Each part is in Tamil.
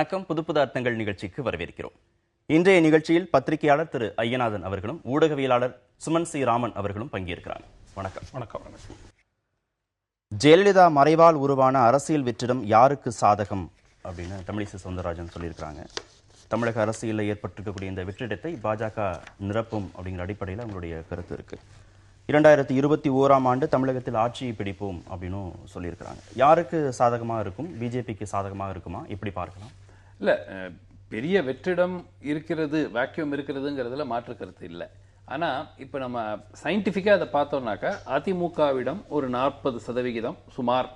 வணக்கம். புது புது அர்த்தங்கள் நிகழ்ச்சிக்கு வரவேற்கிறோம். இன்றைய நிகழ்ச்சியில் பத்திரிகையாளர் திரு ஐயநாதன் அவர்களும் ஊடகவியலாளர் சுமன் சி ராமன் அவர்களும் பங்கேற்கிறாங்க. வணக்கம். வணக்கம். வணக்கம். ஜெயலலிதா மறைவால் உருவான அரசியல் வெற்றிடம் யாருக்கு சாதகம் அப்படின்னு தமிழிசை சவுந்தரராஜன் சொல்லியிருக்கிறாங்க. தமிழக அரசியலில் ஏற்பட்டிருக்கக்கூடிய இந்த வெற்றிடத்தை பாஜக நிரப்பும் அப்படிங்கிற அடிப்படையில் அவங்களுடைய கருத்து இருக்கு. 2021ஆம் ஆண்டு தமிழகத்தில் ஆட்சியை பிடிப்போம் அப்படின்னு சொல்லியிருக்கிறாங்க. யாருக்கு சாதகமாக இருக்கும்? பிஜேபிக்கு சாதகமாக இருக்குமா? எப்படி பார்க்கலாம்? இல்லை, பெரிய வெற்றிடம் இருக்கிறது, வேக்யூம் இருக்கிறதுங்கிறதுல மாற்று கருத்து இல்லை. ஆனால் இப்போ நம்ம சயின்டிஃபிக்காக அதை பார்த்தோம்னாக்கா அதிமுகவிடம் ஒரு 40% சுமார்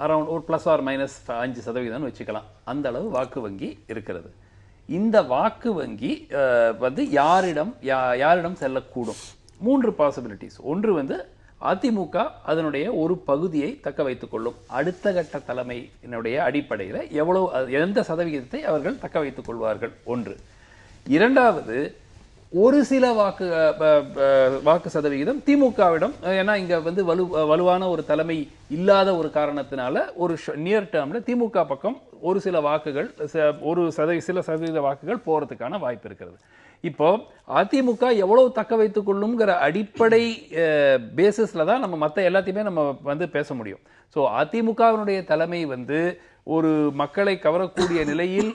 அரௌண்ட் ஒரு ±5% வச்சுக்கலாம். அந்த அளவு வாக்கு வங்கி இருக்கிறது. இந்த வாக்கு வங்கி யாரிடம் செல்லக்கூடும்? 3 பாசிபிலிட்டிஸ். ஒன்று அதிமுக அதனுடைய ஒரு பகுதியை தக்க வைத்துக் கொள்ளும். அடுத்த கட்ட தலைமையினுடைய அடிப்படையில் எந்த சதவிகிதத்தை அவர்கள் தக்க வைத்துக் கொள்வார்கள் ஒன்று. இரண்டாவது, ஒரு சில வாக்கு சதவிகிதம் திமுகவிடம், ஏன்னா இங்க வலுவான ஒரு தலைமை இல்லாத ஒரு காரணத்தினால ஒரு நியர் டேர்ம்ல திமுக பக்கம் ஒரு சில வாக்குகள் சில சதவீத வாக்குகள் போறதுக்கான வாய்ப்பு இருக்கிறது. இப்போ அதிமுக எவ்வளவு தக்க வைத்துக் கொள்ளுங்கிற அடிப்படை பேசிஸ்ல தான் நம்ம மற்ற எல்லாத்தையுமே நம்ம பேச முடியும். ஸோ அதிமுகவினுடைய தலைமை ஒரு மக்களை கவரக்கூடிய நிலையில்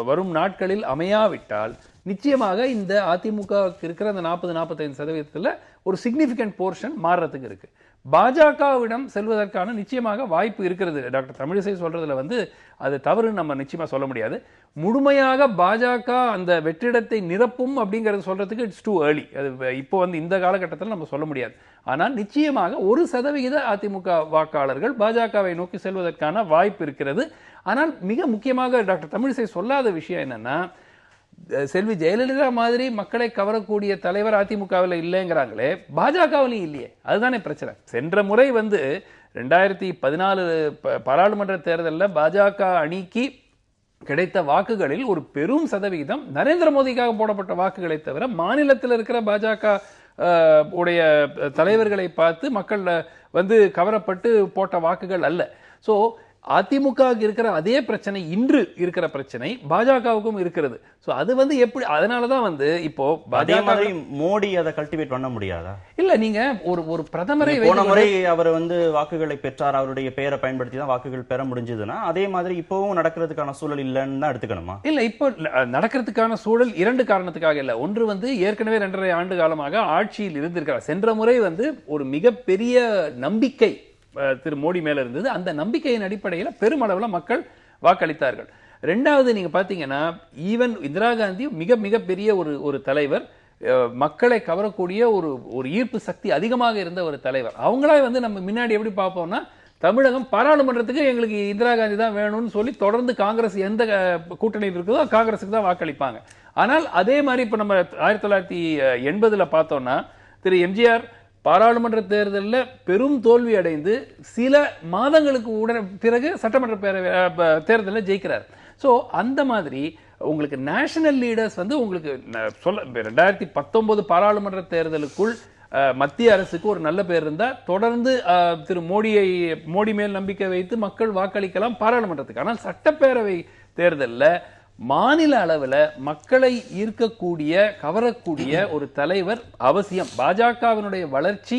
வரும் நாட்களில் அமையாவிட்டால் நிச்சயமாக இந்த அதிமுக இருக்கிற அந்த 40-45% ஒரு சிக்னிபிகன்ட் போர்ஷன் மாறுறதுக்கு இருக்கு. பாஜகவிடம் செல்வதற்கான நிச்சயமாக வாய்ப்பு இருக்கிறது. டாக்டர் தமிழிசை சொல்றதுல அது தவறுன்னு நம்ம நிச்சயமா சொல்ல முடியாது. முழுமையாக பாஜக அந்த வெற்றிடத்தை நிரப்பும் அப்படிங்கறது சொல்றதுக்கு இட்ஸ் டூ ஏர்லி. அது இப்போ இந்த காலகட்டத்தில் நம்ம சொல்ல முடியாது. ஆனால் நிச்சயமாக 1% அதிமுக வாக்காளர்கள் பாஜகவை நோக்கி செல்வதற்கான வாய்ப்பு இருக்கிறது. ஆனால் மிக முக்கியமாக டாக்டர் தமிழிசை சொல்லாத விஷயம் என்னன்னா, செல்வி ஜெயலலிதா மாதிரி மக்களை கவரக்கூடிய தலைவர் அதிமுகவில் இல்லைங்கிறாங்களே, பாஜகவிலையும் இல்லையே. அதுதானே பிரச்சனை. சென்ற முறை 2014 பாராளுமன்ற தேர்தலில் பாஜக அணிக்கு கிடைத்த வாக்குகளில் ஒரு பெரும் சதவிகிதம் நரேந்திர மோடிக்காக போடப்பட்ட வாக்குகளை தவிர மாநிலத்தில் இருக்கிற பாஜக உடைய தலைவர்களை பார்த்து மக்கள் கவரப்பட்டு போட்ட வாக்குகள் அல்ல. ஸோ அதிமுக இருக்கிற அதே பிரச்சனை, இன்று இருக்கிற பிரச்சனை பாஜகவுக்கும் இருக்கிறது. சோ அது எப்படி, அதனாலதான் இப்போ பாஜக மோடி அதை கல்டிவேட் பண்ண முடியாதா? இல்ல, நீங்க ஒரு பிரதமரை போன முறை அவர் வாக்குகளை பெற்றார், அவருடைய பெயரை பயன்படுத்தி தான் வாக்குகள் பெற முடிஞ்சதுன்னா அதே மாதிரி இப்பவும் நடக்கிறதுக்கான சூழல் இல்லைன்னு தான் எடுத்துக்கணுமா? இல்ல, இப்போ நடக்கிறதுக்கான சூழல் 2 காரணத்துக்காக இல்ல. ஒன்று ஏற்கனவே 2.5 ஆண்டு காலமாக ஆட்சியில் இருந்திருக்கிறார். சென்ற முறை ஒரு மிகப்பெரிய நம்பிக்கை திரு மோடி மேல இருந்தது. அந்த நம்பிக்கையின் அடிப்படையில் பெருமளவில் மக்கள் வாக்களித்தார்கள். 2வது, நீங்க பாத்தீங்கன்னா ஈவன் இந்திரா காந்தி மிக பெரிய ஒரு தலைவர், மக்களை கவரக்கூடிய ஒரு ஈர்ப்பு சக்தி அதிகமாக இருந்த ஒரு தலைவர். அவங்களா நம்ம முன்னாடி எப்படி பார்ப்போம்னா, தமிழகம் பாராளுமன்றத்துக்கு எங்களுக்கு இந்திரா காந்தி தான் வேணும்னு சொல்லி தொடர்ந்து காங்கிரஸ் எந்த கூட்டணியில் இருக்குதோ காங்கிரஸுக்கு தான் வாக்களிப்பாங்க. ஆனால் அதே மாதிரி இப்ப நம்ம 1980 பார்த்தோம்னா திரு எம்ஜிஆர் பாராளுமன்ற தேர்தலில் பெரும் தோல்வி அடைந்து சில மாதங்களுக்கு பிறகு சட்டமன்ற தேர்தலில் ஜெயிக்கிறார். ஸோ அந்த மாதிரி உங்களுக்கு நேஷனல் லீடர்ஸ் உங்களுக்கு 2019 பாராளுமன்ற தேர்தலுக்குள் மத்திய அரசுக்கு ஒரு நல்ல பேர் இருந்தா தொடர்ந்து திரு மோடி மேல் நம்பிக்கை வைத்து மக்கள் வாக்களிக்கலாம் பாராளுமன்றத்துக்கு. ஆனால் சட்டப்பேரவை தேர்தலில் மாநில அளவில் மக்களை ஈர்க்கக்கூடிய கவரக்கூடிய ஒரு தலைவர் அவசியம். பாஜகவினுடைய வளர்ச்சி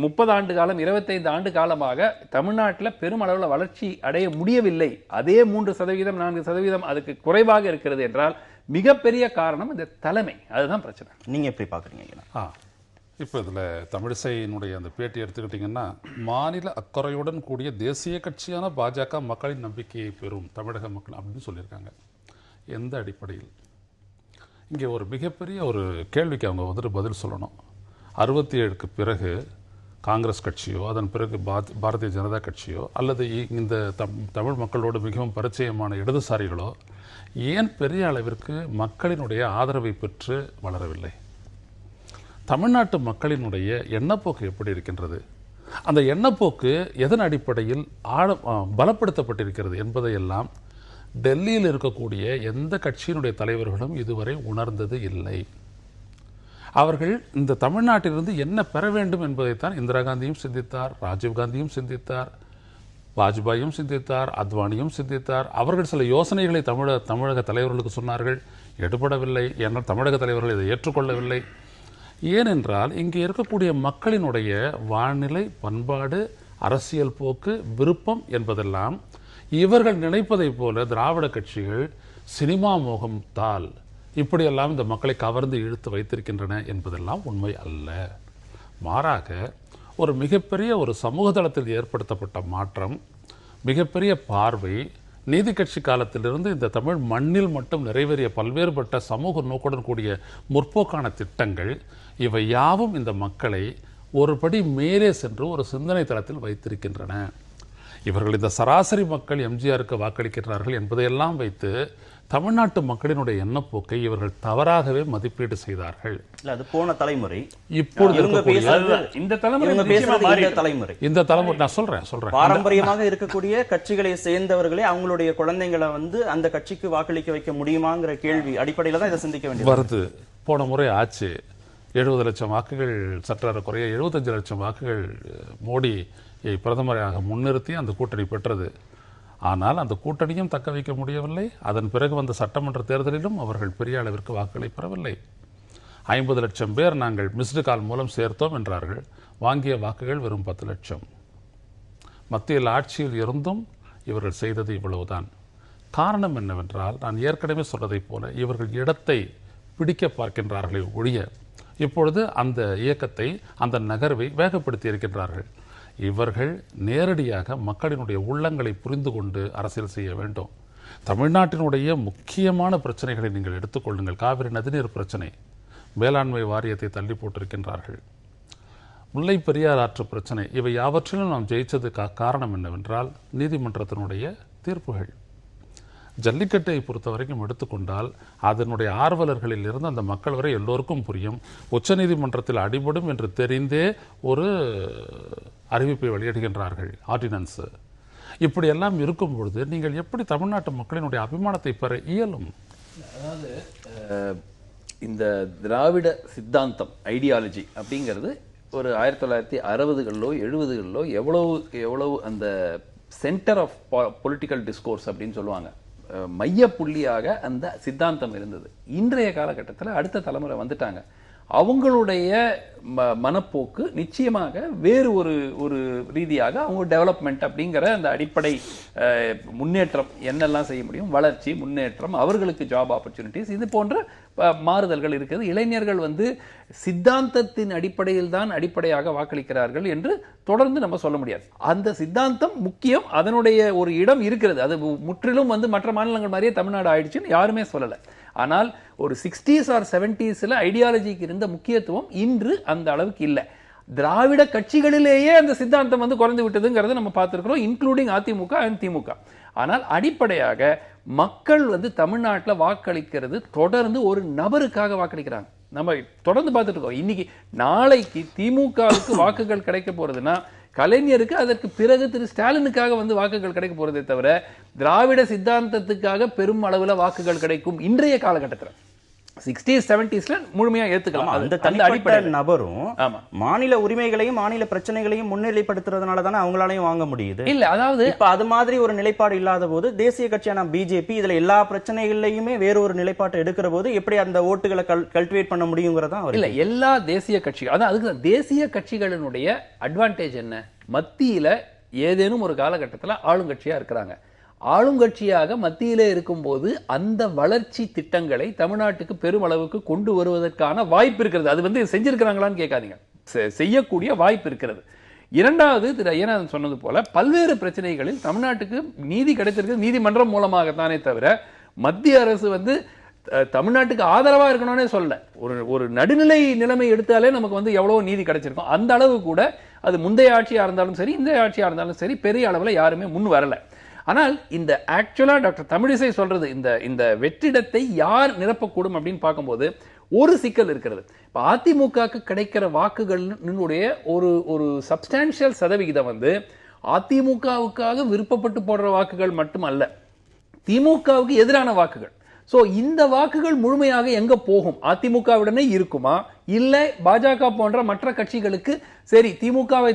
30 ஆண்டு காலம் 25 ஆண்டு காலமாக தமிழ்நாட்டில் பெருமளவில் வளர்ச்சி அடைய முடியவில்லை. அதே 3%, 4% அதுக்கு குறைவாக இருக்கிறது என்றால் மிகப்பெரிய காரணம் இந்த தலைமை. அதுதான் பிரச்சனை. நீங்க எப்படி பாக்குறீங்க? இப்போ இதில் தமிழிசையினுடைய அந்த பேட்டி எடுத்துக்கிட்டிங்கன்னா, மாநில அக்கறையுடன் கூடிய தேசிய கட்சியான பாஜக மக்களின் நம்பிக்கையை பெறும் தமிழக மக்கள் அப்படின்னு சொல்லியிருக்காங்க. எந்த அடிப்படையில்? இங்கே ஒரு மிகப்பெரிய ஒரு கேள்விக்கு அவங்க பதில் சொல்லணும். 67க்கு பிறகு காங்கிரஸ் கட்சியோ அதன் பிறகு பாரதிய ஜனதா கட்சியோ அல்லது இந்த தமிழ் மக்களோடு மிகவும் பரிச்சயமான இடதுசாரிகளோ ஏன் பெரிய அளவிற்கு மக்களினுடைய ஆதரவை பெற்று வளரவில்லை? தமிழ்நாட்டு மக்களினுடைய எண்ணப்போக்கு எப்படி இருக்கின்றது? அந்த எண்ணப்போக்கு எதன் அடிப்படையில் பலப்படுத்தப்பட்டிருக்கிறது என்பதையெல்லாம் டெல்லியில் இருக்கக்கூடிய எந்த கட்சியினுடைய தலைவர்களும் இதுவரை உணர்ந்தது இல்லை. அவர்கள் இந்த தமிழ்நாட்டிலிருந்து என்ன பெற வேண்டும் என்பதைத்தான் இந்திரா காந்தியும் சிந்தித்தார், ராஜீவ் காந்தியும் சிந்தித்தார், வாஜ்பாயும் சிந்தித்தார், அத்வானியும் சிந்தித்தார். அவர்கள் சில யோசனைகளை தமிழக தலைவர்களுக்கு சொன்னார்கள், எடுபடவில்லை. ஏனால் தமிழக தலைவர்கள் இதை ஏற்றுக்கொள்ளவில்லை. ஏனென்றால் இங்கே இருக்கக்கூடிய மக்களினுடைய வாழ்நிலை, பண்பாடு, அரசியல் போக்கு, விருப்பம் என்பதெல்லாம் இவர்கள் நினைப்பதைப் போல திராவிட கட்சிகள் சினிமா மோகத்தால் இப்படியெல்லாம் இந்த மக்களை கவர்ந்து இழுத்து வைத்திருக்கின்றன என்பதெல்லாம் உண்மை அல்ல. மாறாக ஒரு மிகப்பெரிய ஒரு சமூக தளத்தில் ஏற்படுத்தப்பட்ட மாற்றம், மிகப்பெரிய பார்வை, நீதி கட்சி காலத்திலிருந்து இந்த தமிழ் மண்ணில் மட்டும் நிறைவேறிய பல்வேறுபட்ட சமூக நோக்குடன் கூடிய முற்போக்கான திட்டங்கள், இவை யாவும் இந்த மக்களை ஒருபடி மேலே சென்று ஒரு சிந்தனை தளத்தில் வைத்திருக்கின்றன. இவர்கள் இந்த சராசரி மக்கள் எம்ஜிஆருக்கு வாக்களிக்கிறார்கள் என்பதையெல்லாம் வைத்து தமிழ்நாட்டு மக்களினுடைய எண்ணப்போக்கை இவர்கள் தவறாகவே மதிப்பீடு செய்தார்கள். அது போன தலைமுறை. இப்பொழுது இந்த தலைமுறை நான் சொல்றேன் பாரம்பரியமாக இருக்கக்கூடிய கட்சிகளை சேர்ந்தவர்களே அவங்களுடைய குழந்தைங்களை அந்த கட்சிக்கு வாக்களிக்க வைக்க முடியுமாங்கிற கேள்வி அடிப்படையில தான் இதை சிந்திக்க வேண்டியது வருது. போன முறை ஆச்சு 70 லட்சம் வாக்குகள், சற்ற குறைய 75 லட்சம் வாக்குகள் மோடி பிரதமராக முன்னிறுத்தி அந்த கூட்டணி பெற்றது. ஆனால் அந்த கூட்டணியும் தக்க வைக்க முடியவில்லை. அதன் பிறகு வந்த சட்டமன்ற தேர்தலிலும் அவர்கள் பெரிய அளவிற்கு வாக்குகளை பெறவில்லை. 50 லட்சம் பேர் நாங்கள் மிஸ்டு கால் மூலம் சேர்த்தோம் என்றார்கள். வாங்கிய வாக்குகள் வெறும் 10 லட்சம். மத்தியில் ஆட்சியில் இருந்தும் இவர்கள் செய்தது இவ்வளவுதான். காரணம் என்னவென்றால், நான் ஏற்கனவே சொன்னதைப் போல இவர்கள் இடத்தை பிடிக்க பார்க்கின்றார்களே ஒழிய இப்பொழுது அந்த இயக்கத்தை, அந்த நகர்வை வேகப்படுத்தி இருக்கின்றார்கள். இவர்கள் நேரடியாக மக்களினுடைய உள்ளங்களை புரிந்து கொண்டு அரசியல் செய்ய வேண்டும். தமிழ்நாட்டினுடைய முக்கியமான பிரச்சனைகளை நீங்கள் எடுத்துக்கொள்ளுங்கள். காவிரி நதிநீர் பிரச்சனை, வேளாண்மை வாரியத்தை தள்ளி போட்டிருக்கின்றார்கள். முல்லை பெரியார் ஆற்று பிரச்சனை, இவை யாவற்றிலும் நாம் ஜெயிச்சது காரணம் என்னவென்றால் நீதிமன்றத்தினுடைய தீர்ப்புகள். ஜல்லிக்கட்டை பொறுத்த வரைக்கும் எடுத்துக்கொண்டால் அதனுடைய ஆர்வலர்களில் இருந்து அந்த மக்கள் வரை எல்லோருக்கும் புரியும். உச்சநீதிமன்றத்தில் அடிபடும் என்று தெரிந்தே ஒரு அறிவிப்பை வெளியிடுகின்றார்கள், ஆர்டினன்ஸ். இப்படி எல்லாம் இருக்கும் பொழுது நீங்கள் எப்படி தமிழ்நாட்டு மக்களினுடைய அபிமானத்தை பெற இயலும்? அதாவது இந்த திராவிட சித்தாந்தம், ஐடியாலஜி அப்படிங்கிறது ஒரு 1960களிலோ 70களிலோ எவ்வளவு அந்த சென்டர் ஆஃப் பொலிட்டிக்கல் டிஸ்கோர்ஸ் அப்படின்னு சொல்லுவாங்க, மைய புள்ளியாக அந்த சித்தாந்தம் இருந்தது. இன்றைய காலகட்டத்தில் அடுத்த தலைமுறை வந்துட்டாங்க. அவங்களுடைய மனப்போக்கு நிச்சயமாக வேறு ஒரு ரீதியாக அவங்க டெவலப்மெண்ட் அப்படிங்கிற அந்த அடிப்படை முன்னேற்றம் என்னெல்லாம் செய்ய முடியும், வளர்ச்சி, முன்னேற்றம், அவர்களுக்கு ஜாப் ஆப்பர்ச்சுனிட்டிஸ், இது போன்ற மாறுதல்கள் இருக்குது. இளைஞர்கள் சித்தாந்தத்தின் அடிப்படையில் தான் அடிப்படையாக வாக்களிக்கிறார்கள் என்று தொடர்ந்து நம்ம சொல்ல முடியாது. அந்த சித்தாந்தம் முக்கியம், அதனுடைய ஒரு இடம் இருக்கிறது. அது முற்றிலும் மற்ற மாநிலங்கள் மாதிரியே தமிழ்நாடு ஆயிடுச்சுன்னு யாருமே சொல்லலை. ஆனால் ஒரு 60s or 70s ஐடியாலஜிக்கு இருந்த முக்கியத்துவம் இன்று அந்த அளவுக்கு இல்லை. திராவிட கட்சிகளிலேயே அந்த சித்தாந்தம் குறைந்து விட்டதுங்கிறத நம்ம பார்த்திருக்கிறோம், இன்க்ளூடிங் அதிமுக அண்ட் திமுக. ஆனால் அடிப்படையாக மக்கள் தமிழ்நாட்டில் வாக்களிக்கிறது தொடர்ந்து ஒரு நபருக்காக வாக்களிக்கிறாங்க. நம்ம தொடர்ந்து பார்த்துட்டு இருக்கோம். இன்னைக்கு நாளைக்கு திமுகவுக்கு வாக்குகள் கிடைக்க போறதுன்னா கலைஞருக்கு, அதற்கு பிறகு திரு ஸ்டாலினுக்காக வாக்குகள் கிடைக்க போறதே தவிர திராவிட சித்தாந்தத்துக்காக பெரும் அளவுல வாக்குகள் கிடைக்கும் இன்றைய காலகட்டத்தில் 60s 70s முழுமையா ஏத்துக்கலாம். அந்த தனிப்பட்ட நபரும் மாநில உரிமைகளையும் மாநில பிரச்சனைகளையும் முன்னிலைப்படுத்துறதுனால தானே அவங்களாலையும் வாங்க முடியுது. இல்ல, அதாவது இப்ப அது மாதிரி ஒரு நிலைப்பாடு இல்லாத போது தேசிய கட்சியான பிஜேபி இதுல எல்லா பிரச்சனைகளையுமே வேற ஒரு நிலைப்பாட்டை எடுக்கிற போது எப்படி அந்த ஓட்டுகளை கல்டிவேட் பண்ண முடியுங்கிறதா இல்ல. எல்லா தேசிய கட்சிகள், அதான் அதுக்கு தேசிய கட்சிகளினுடைய அட்வான்டேஜ் என்ன, மத்தியில ஏதேனும் ஒரு காலகட்டத்தில் ஆளுங்கட்சியா இருக்கிறாங்க. ஆளுங்கட்சியாக மத்தியிலே இருக்கும்போது அந்த வளர்ச்சி திட்டங்களை தமிழ்நாட்டுக்கு பெருமளவுக்கு கொண்டு வருவதற்கான வாய்ப்பு இருக்கிறது. அது செஞ்சிருக்கிறாங்களான்னு கேட்காதீங்க, செய்யக்கூடிய வாய்ப்பு இருக்கிறது. இரண்டாவது, திரு ஐயநாதன் சொன்னது போல பல்வேறு பிரச்சனைகளில் தமிழ்நாட்டுக்கு நீதி கிடைத்திருக்கு நீதிமன்றம் மூலமாகத்தானே தவிர மத்திய அரசு தமிழ்நாட்டுக்கு ஆதரவா இருக்கணும்னே சொல்ல. ஒரு நடுநிலை நிலைமை எடுத்தாலே நமக்கு எவ்வளவு நீதி கிடைச்சிருக்கும். அந்த அளவு கூட அது முந்தைய ஆட்சியா இருந்தாலும் சரி, இந்த ஆட்சியா இருந்தாலும் சரி, பெரிய அளவில் யாருமே முன் வரல. ஆனால் இந்த ஆக்சுவலா டாக்டர் தமிழிசை சொல்றது, இந்த வெற்றிடத்தை யார் நிரப்பக்கூடும் அப்படின்னு பார்க்கும்போது ஒரு சிக்கல் இருக்கிறது. இப்ப அதிமுகவுக்கு கிடைக்கிற வாக்குகளுடைய ஒரு சப்ஸ்டான்சியல் சதவிகிதம் அதிமுகவுக்காக விருப்பப்பட்டு போடுற வாக்குகள் மட்டுமல்ல, திமுகவுக்கு எதிரான வாக்குகள். சோ இந்த வாக்குகள் முழுமையாக எங்க போகும்? அதிமுகவுடனே இருக்குமா, இல்ல பாஜக போன்ற மற்ற கட்சிகளுக்கு சரி திமுகவை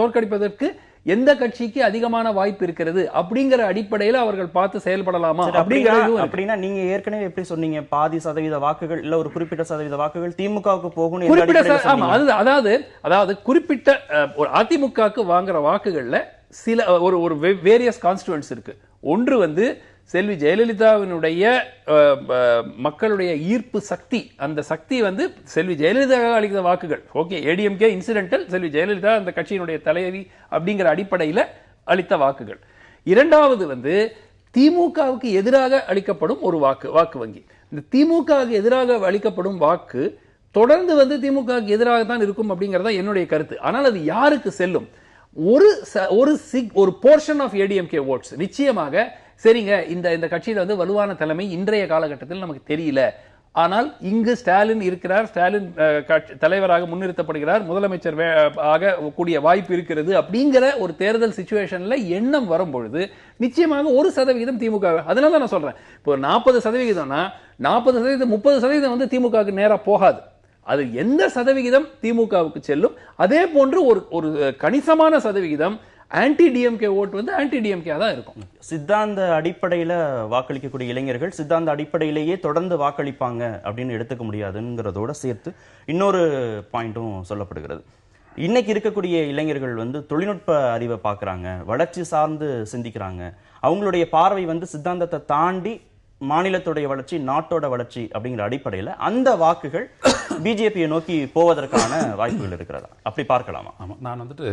தோற்கடிப்பதற்கு எந்த கட்சிக்கு அதிகமான வாய்ப்பு இருக்கிறது அப்படிங்கிற அடிப்படையில் அவர்கள் பார்த்து செயல்படலாமா அப்படின்னா நீங்க ஏற்கனவே எப்படி சொன்னீங்க, பாதி சதவீத வாக்குகள் இல்ல ஒரு குறிப்பிட்ட சதவீத வாக்குகள் திமுகவுக்கு போகும். அதாவது குறிப்பிட்ட ஒரு அதிமுகவுக்கு வாங்குற வாக்குகள்ல சில ஒரு வேரியஸ் கான்ஸ்டிட்யூன்ஸ் இருக்கு. ஒன்று வந்து செல்வி ஜெயலலிதாவினுடைய மக்களுடைய ஈர்ப்பு சக்தி, அந்த சக்தி வந்து செல்வி ஜெயலலிதா அளித்த வாக்குகள். ஓகே, ஏடிஎம்கே இன்சிடென்டல், செல்வி ஜெயலலிதா அந்த கட்சியினுடைய தலைவி அப்படிங்கிற அடிப்படையில் அளித்த வாக்குகள். இரண்டாவது வந்து திமுகவுக்கு எதிராக அளிக்கப்படும் ஒரு வாக்கு வங்கி. இந்த திமுகவுக்கு எதிராக அளிக்கப்படும் வாக்கு தொடர்ந்து வந்து திமுகவுக்கு எதிராக தான் இருக்கும் அப்படிங்கறத என்னுடைய கருத்து. ஆனால் அது யாருக்கு செல்லும்? ஒரு போர்ஷன் ஆஃப் ஏடிஎம்கே ஓட்ஸ் நிச்சயமாக சரிங்க, இந்த கட்சியில வந்து வலுவான தலைமை இன்றைய காலகட்டத்தில் நமக்கு தெரியல, ஆனால் இங்கு ஸ்டாலின் இருக்கிறார், ஸ்டாலின் தலைவராக முன்னிறுத்தப்படுகிறார், முதலமைச்சர் ஆக கூடிய வாய்ப்பு இருக்கிறது அப்படிங்கிற ஒரு தேர்தல் சிச்சுவேஷன்ல எண்ணம் வரும்பொழுது நிச்சயமாக 1% திமுக. அதனால தான் நான் சொல்றேன், இப்போ 40%னா 40% 30% வந்து திமுகவுக்கு நேரா போகாது. அது எந்த சதவிகிதம் திமுகவுக்கு செல்லும், அதே போன்று ஒரு கணிசமான சதவிகிதம் ஆன்டி டிஎம்கே ஓட்டு வந்து ஆன்டி டிஎம்கே தான் இருக்கும். சித்தாந்த அடிப்படையில் வாக்களிக்கக்கூடிய இளைஞர்கள் சித்தாந்த அடிப்படையிலேயே தொடர்ந்து வாக்களிப்பாங்க அப்படின்னு எடுத்துக்க முடியாதுங்கிறதோட சேர்த்து இன்னொரு பாயிண்ட்டும் சொல்லப்படுகிறது. இன்னைக்கு இருக்கக்கூடிய இளைஞர்கள் வந்து தொழில்நுட்ப அறிவை பார்க்குறாங்க, வளர்ச்சி சார்ந்து சிந்திக்கிறாங்க. அவங்களுடைய பார்வை வந்து சித்தாந்தத்தை தாண்டி மாநிலத்துடைய வளர்ச்சி, நாட்டோட வளர்ச்சி அப்படிங்கிற அடிப்படையில் அந்த வாக்குகள் பிஜேபியை நோக்கி போவதற்கான வாய்ப்புகள் இருக்கிறதா, அப்படி பார்க்கலாமா? ஆமாம், நான் வந்துட்டு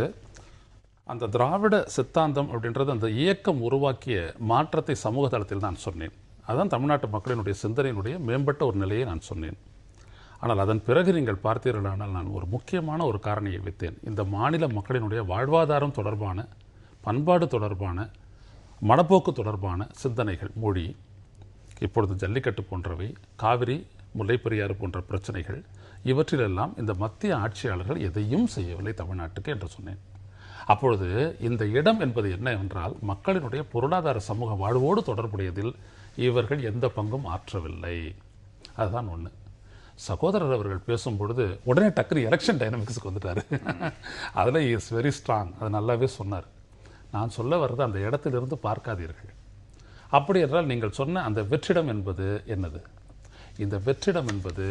அந்த திராவிட சித்தாந்தம் அப்படின்றது அந்த இயக்கம் உருவாக்கிய மாற்றத்தை சமூக தளத்தில் நான் சொன்னேன். அதுதான் தமிழ்நாட்டு மக்களினுடைய சிந்தனையினுடைய மேம்பட்ட ஒரு நிலையை நான் சொன்னேன். ஆனால் அதன் பிறகு நீங்கள் பார்த்தீர்களானால் நான் ஒரு முக்கியமான ஒரு காரணியை வைத்தேன். இந்த மாநில மக்களினுடைய வாழ்வாதாரம் தொடர்பான, பண்பாடு தொடர்பான, மனப்போக்கு தொடர்பான சிந்தனைகள், மொழி, இப்பொழுது ஜல்லிக்கட்டு போன்றவை, காவிரி முல்லைப்பெரியாறு போன்ற பிரச்சனைகள், இவற்றிலெல்லாம் இந்த மத்திய ஆட்சியாளர்கள் எதையும் செய்யவில்லை தமிழ்நாட்டுக்கு என்று சொன்னேன். அப்பொழுது இந்த இடம் என்பது என்ன என்றால் மக்களினுடைய பொருளாதார சமூக வாழ்வோடு தொடர்புடையதில் இவர்கள் எந்த பங்கும் ஆற்றவில்லை. அதுதான் ஒன்று. சகோதரர் அவர்கள் பேசும்பொழுது உடனே டக்குனு எலெக்ஷன் டைனமிக்ஸுக்கு வந்துட்டாரு. அதில் இஸ் வெரி ஸ்ட்ராங், அது நல்லாவே சொன்னார். நான் சொல்ல வர்றது அந்த இடத்திலிருந்து பார்க்காதீர்கள். அப்படி என்றால் நீங்கள் சொன்ன அந்த வெற்றிடம் என்பது என்னது? இந்த வெற்றிடம் என்பது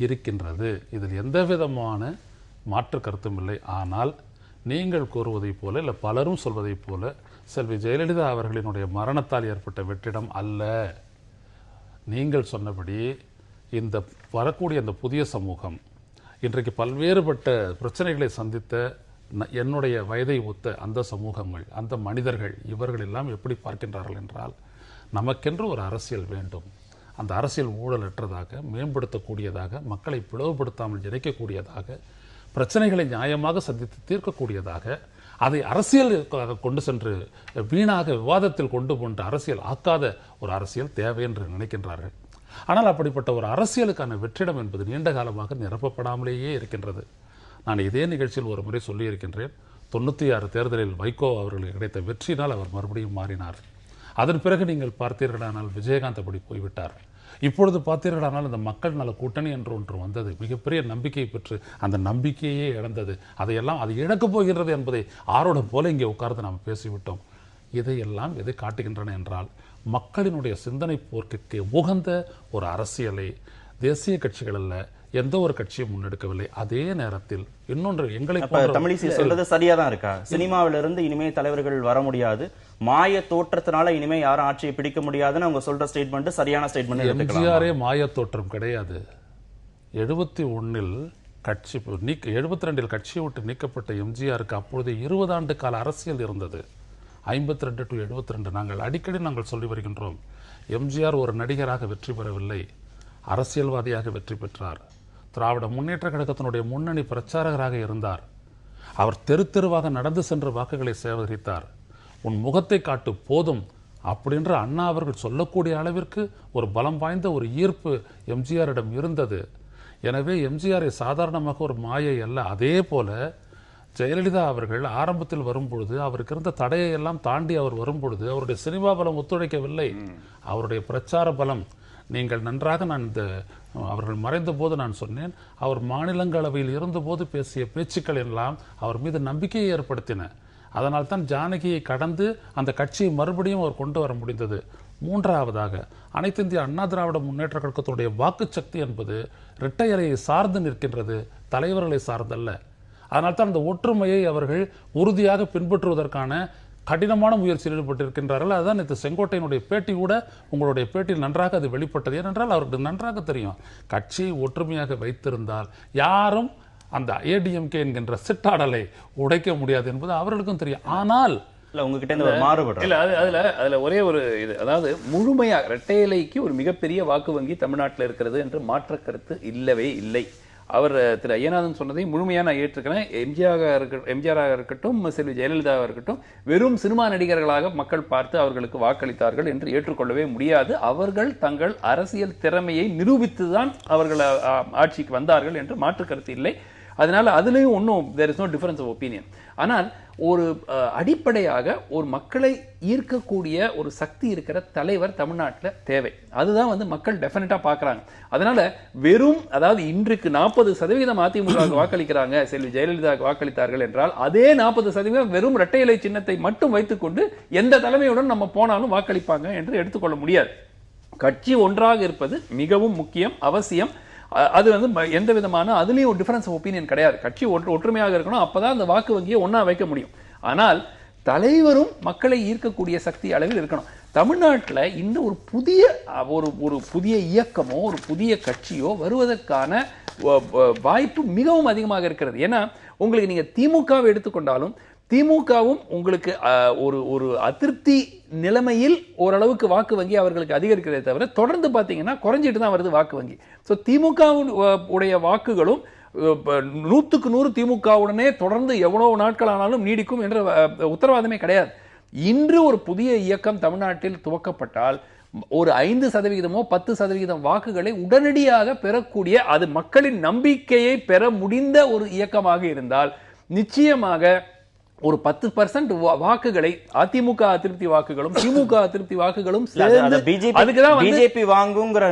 இருக்கின்றது, இதில் எந்த விதமான மாற்று கருத்தும் இல்லை. ஆனால் நீங்கள் கூறுவதைப் போல இல்லை பலரும் சொல்வதைப் போல செல்வி ஜெயலலிதா அவர்களினுடைய மரணத்தால் ஏற்பட்ட வெற்றிடம் அல்ல. நீங்கள் சொன்னபடி இந்த வரக்கூடிய அந்த புதிய சமூகம் இன்றைக்கு பல்வேறுபட்ட பிரச்சனைகளை சந்தித்த என்னுடைய வயதை ஒத்த அந்த சமூகங்கள், அந்த மனிதர்கள், இவர்கள் எல்லாம் எப்படி பார்க்கின்றார்கள் என்றால் நமக்கென்று ஒரு அரசியல் வேண்டும், அந்த அரசியல் ஊழலற்றதாக, மேம்படுத்தக்கூடியதாக, மக்களை பிளவுபடுத்தாமல் இணைக்கக்கூடியதாக, பிரச்சனைகளை நியாயமாக சந்தித்து தீர்க்கக்கூடியதாக, அதை அரசியலுக்காக கொண்டு சென்று வீணாக விவாதத்தில் கொண்டு போன்ற அரசியல் ஆக்காத ஒரு அரசியல் தேவை என்று நினைக்கின்றார்கள். ஆனால் அப்படிப்பட்ட ஒரு அரசியலுக்கான வெற்றிடம் என்பது நீண்ட காலமாக நிரப்பப்படாமலேயே இருக்கின்றது. நான் இதே நிகழ்ச்சியில் ஒரு முறை சொல்லியிருக்கின்றேன். 96 தேர்தலில் வைகோ அவர்களுக்கு கிடைத்த வெற்றியினால் அவர் மறுபடியும் மாறினார். அதன் பிறகு நீங்கள் பார்த்தீர்களானால் விஜயகாந்த் அப்படி போய்விட்டார். இப்பொழுது பார்த்தீர்களானால் இந்த மக்கள் நல கூட்டணி என்று ஒன்று வந்தது, மிகப்பெரிய நம்பிக்கையை பெற்று அந்த நம்பிக்கையே இழந்தது. அதையெல்லாம் அது இழக்கப் போகின்றது என்பதை ஆரோடம் போல இங்கே உட்கார்ந்து நாம் பேசிவிட்டோம். இதையெல்லாம் எதை காட்டுகின்றன என்றால் மக்களினுடைய சிந்தனை போர்க்கிற்கு உகந்த ஒரு அரசியலை தேசிய கட்சிகள் அல்ல, எந்த ஒரு கட்சியும் முன்னெடுக்கவில்லை. அதே நேரத்தில் இன்னொன்று எங்களை தமிழிசை சொல்றது சரியா தான் இருக்கா? சினிமாவிலிருந்து இனிமே தலைவர்கள் வர முடியாது, மாய தோற்றத்தினால இனிமே யாரும் ஆட்சியை பிடிக்க முடியாதுன்னு அவங்க சொல்ற ஸ்டேட்மெண்ட் சரியான ஸ்டேட்மெண்ட். எம்ஜிஆரே மாய தோற்றம் கிடையாது. 71 கட்சி 72 கட்சியை விட்டு நீக்கப்பட்ட எம்ஜிஆருக்கு அப்பொழுது 20 ஆண்டு கால அரசியல் இருந்தது. 52 to 72 நாங்கள் அடிக்கடி சொல்லி வருகின்றோம். எம்ஜிஆர் ஒரு நடிகராக வெற்றி பெறவில்லை, அரசியல்வாதியாக வெற்றி பெற்றார். திராவிட முன்னேற்ற கழகத்தினுடைய முன்னணி பிரச்சாரகராக இருந்தார். அவர் தெரு தெருவாக நடந்து சென்று வாக்குகளை சேகரித்தார். உன் முகத்தை காட்டு போதும் அப்படின்ற அண்ணா அவர்கள் சொல்லக்கூடிய அளவிற்கு ஒரு பலம் வாய்ந்த ஒரு ஈர்ப்பு எம்ஜிஆரிடம் இருந்தது. எனவே எம்ஜிஆரை சாதாரணமாக ஒரு மாயை அல்ல. அதே போல ஜெயலலிதா அவர்கள் ஆரம்பத்தில் வரும்பொழுது அவருக்கு இருந்த தடையை எல்லாம் தாண்டி அவர் வரும்பொழுது அவருடைய சினிமா பலம் ஒத்துழைக்கவில்லை, அவருடைய பிரச்சார பலம். நீங்கள் நன்றாக நான் அவர்கள் மறைந்த போது நான் சொன்னேன், அவர் மாநிலங்களவையில் இருந்தபோது பேசிய பேச்சுக்கள் எல்லாம் அவர் மீது நம்பிக்கையை ஏற்படுத்தின. அதனால் தான் ஜானகியை கடந்து அந்த கட்சியை மறுபடியும் அவர் கொண்டு வர முடிந்தது. மூன்றாவதாக அனைத்து இந்திய அண்ணா திராவிட முன்னேற்ற கழகத்தினுடைய வாக்கு சக்தி என்பது இரட்டை இலையை சார்ந்து நிற்கின்றது, தலைவர்களை சார்ந்தல்ல. அதனால் தான் அந்த ஒற்றுமையை அவர்கள் உறுதியாக பின்பற்றுவதற்கான கடினமான முயற்சியில் ஈடுபட்டிருக்கின்றார்கள். அதுதான் நேற்று செங்கோட்டையினுடைய பேட்டி கூட உங்களுடைய பேட்டியில் நன்றாக அது வெளிப்பட்டது. ஏனென்றால் அவருக்கு நன்றாக தெரியும், கட்சியை ஒற்றுமையாக வைத்திருந்தால் யாரும் அந்த ஏடிஎம்கே என்கின்ற சிட்டாடலை உடைக்க முடியாது என்பது அவர்களுக்கும் தெரியும். ஆனால் இல்ல உங்ககிட்ட இந்த மாறுபடும் இல்ல அதுல ஒரே ஒரு இது, அதாவது முழுமையாக இரட்டை இலைக்கு ஒரு மிகப்பெரிய வாக்கு வங்கி தமிழ்நாட்டில் இருக்கிறது என்று மாற்ற கருத்து இல்லவே இல்லை. அவர் திரு ஐயநாதன் சொன்னதை முழுமையாக நான் ஏற்றுக்கிறேன். எம்ஜிஆராக இருக்கட்டும், செல்வி ஜெயலலிதாவாக இருக்கட்டும், வெறும் சினிமா நடிகர்களாக மக்கள் பார்த்து அவர்களுக்கு வாக்களித்தார்கள் என்று ஏற்றுக்கொள்ளவே முடியாது. அவர்கள் தங்கள் அரசியல் திறமையை நிரூபித்துதான் அவர்கள் ஆட்சிக்கு வந்தார்கள் என்று மாற்று கருத்து இல்லை. அதனால அதுலயும் ஒன்றும் there is no difference of opinion. ஆனால் ஒரு அடிப்படையாக ஒரு மக்களை ஈர்க்கக்கூடிய ஒரு சக்தி இருக்கிற தலைவர் தமிழ்நாட்டில் தேவை. அதுதான் வந்து மக்கள் டெஃபினட்டா பார்க்கறாங்க. அதனால வெறும், அதாவது இன்றைக்கு 40% அதிமுக வாக்களிக்கிறாங்க, செல்வி ஜெயலலிதா வாக்களித்தார்கள் என்றால் அதே 40% வெறும் இரட்டை இலை சின்னத்தை மட்டும் வைத்துக்கொண்டு எந்த தலைமையுடன் நம்ம போனாலும் வாக்களிப்பாங்க என்று எடுத்துக்கொள்ள முடியாது. கட்சி ஒன்றாக இருப்பது மிகவும் முக்கியம், அவசியம். அது வந்து எந்த விதமான அதுலயும் டிஃபரன்ஸ் ஆஃப் ஒப்பீனியன் கிடையாது. கட்சி ஒற்றுமையாக இருக்கணும், அப்பதான் அந்த வாக்கு வங்கியை ஒன்னா வைக்க முடியும். ஆனால் தலைவரும் மக்களை ஈர்க்கக்கூடிய சக்தி அளவில் இருக்கணும். தமிழ்நாட்டில் இந்த ஒரு புதிய இயக்கமோ ஒரு புதிய கட்சியோ வருவதற்கான வாய்ப்பு மிகவும் அதிகமாக இருக்கிறது. ஏன்னா உங்களுக்கு நீங்க திமுகவை எடுத்துக்கொண்டாலும் திமுகவும் உங்களுக்கு ஒரு அதிருப்தி நிலைமையில் ஓரளவுக்கு வாக்கு வங்கி அவர்களுக்கு அதிகரிக்கிறதே தவிர தொடர்ந்து பார்த்தீங்கன்னா குறைஞ்சிட்டு தான் வருது வாக்கு வங்கி. ஸோ திமுக உடைய வாக்குகளும் 100க்கு 100 திமுகவுடனே தொடர்ந்து எவ்வளவு நாட்கள் ஆனாலும் நீடிக்கும் என்ற உத்தரவாதமே கிடையாது. இன்று ஒரு புதிய இயக்கம் தமிழ்நாட்டில் துவக்கப்பட்டால் ஒரு 5%, 10% வாக்குகளை உடனடியாக பெறக்கூடிய, அது மக்களின் நம்பிக்கையை பெற முடிந்த ஒரு இயக்கமாக இருந்தால் நிச்சயமாக ஒரு 10% வாக்குகளை அதிமுக அதிருப்தி வாக்குகளும் திமுக அதிருப்தி வாக்குகளும் பிஜேபி வாங்குங்கிற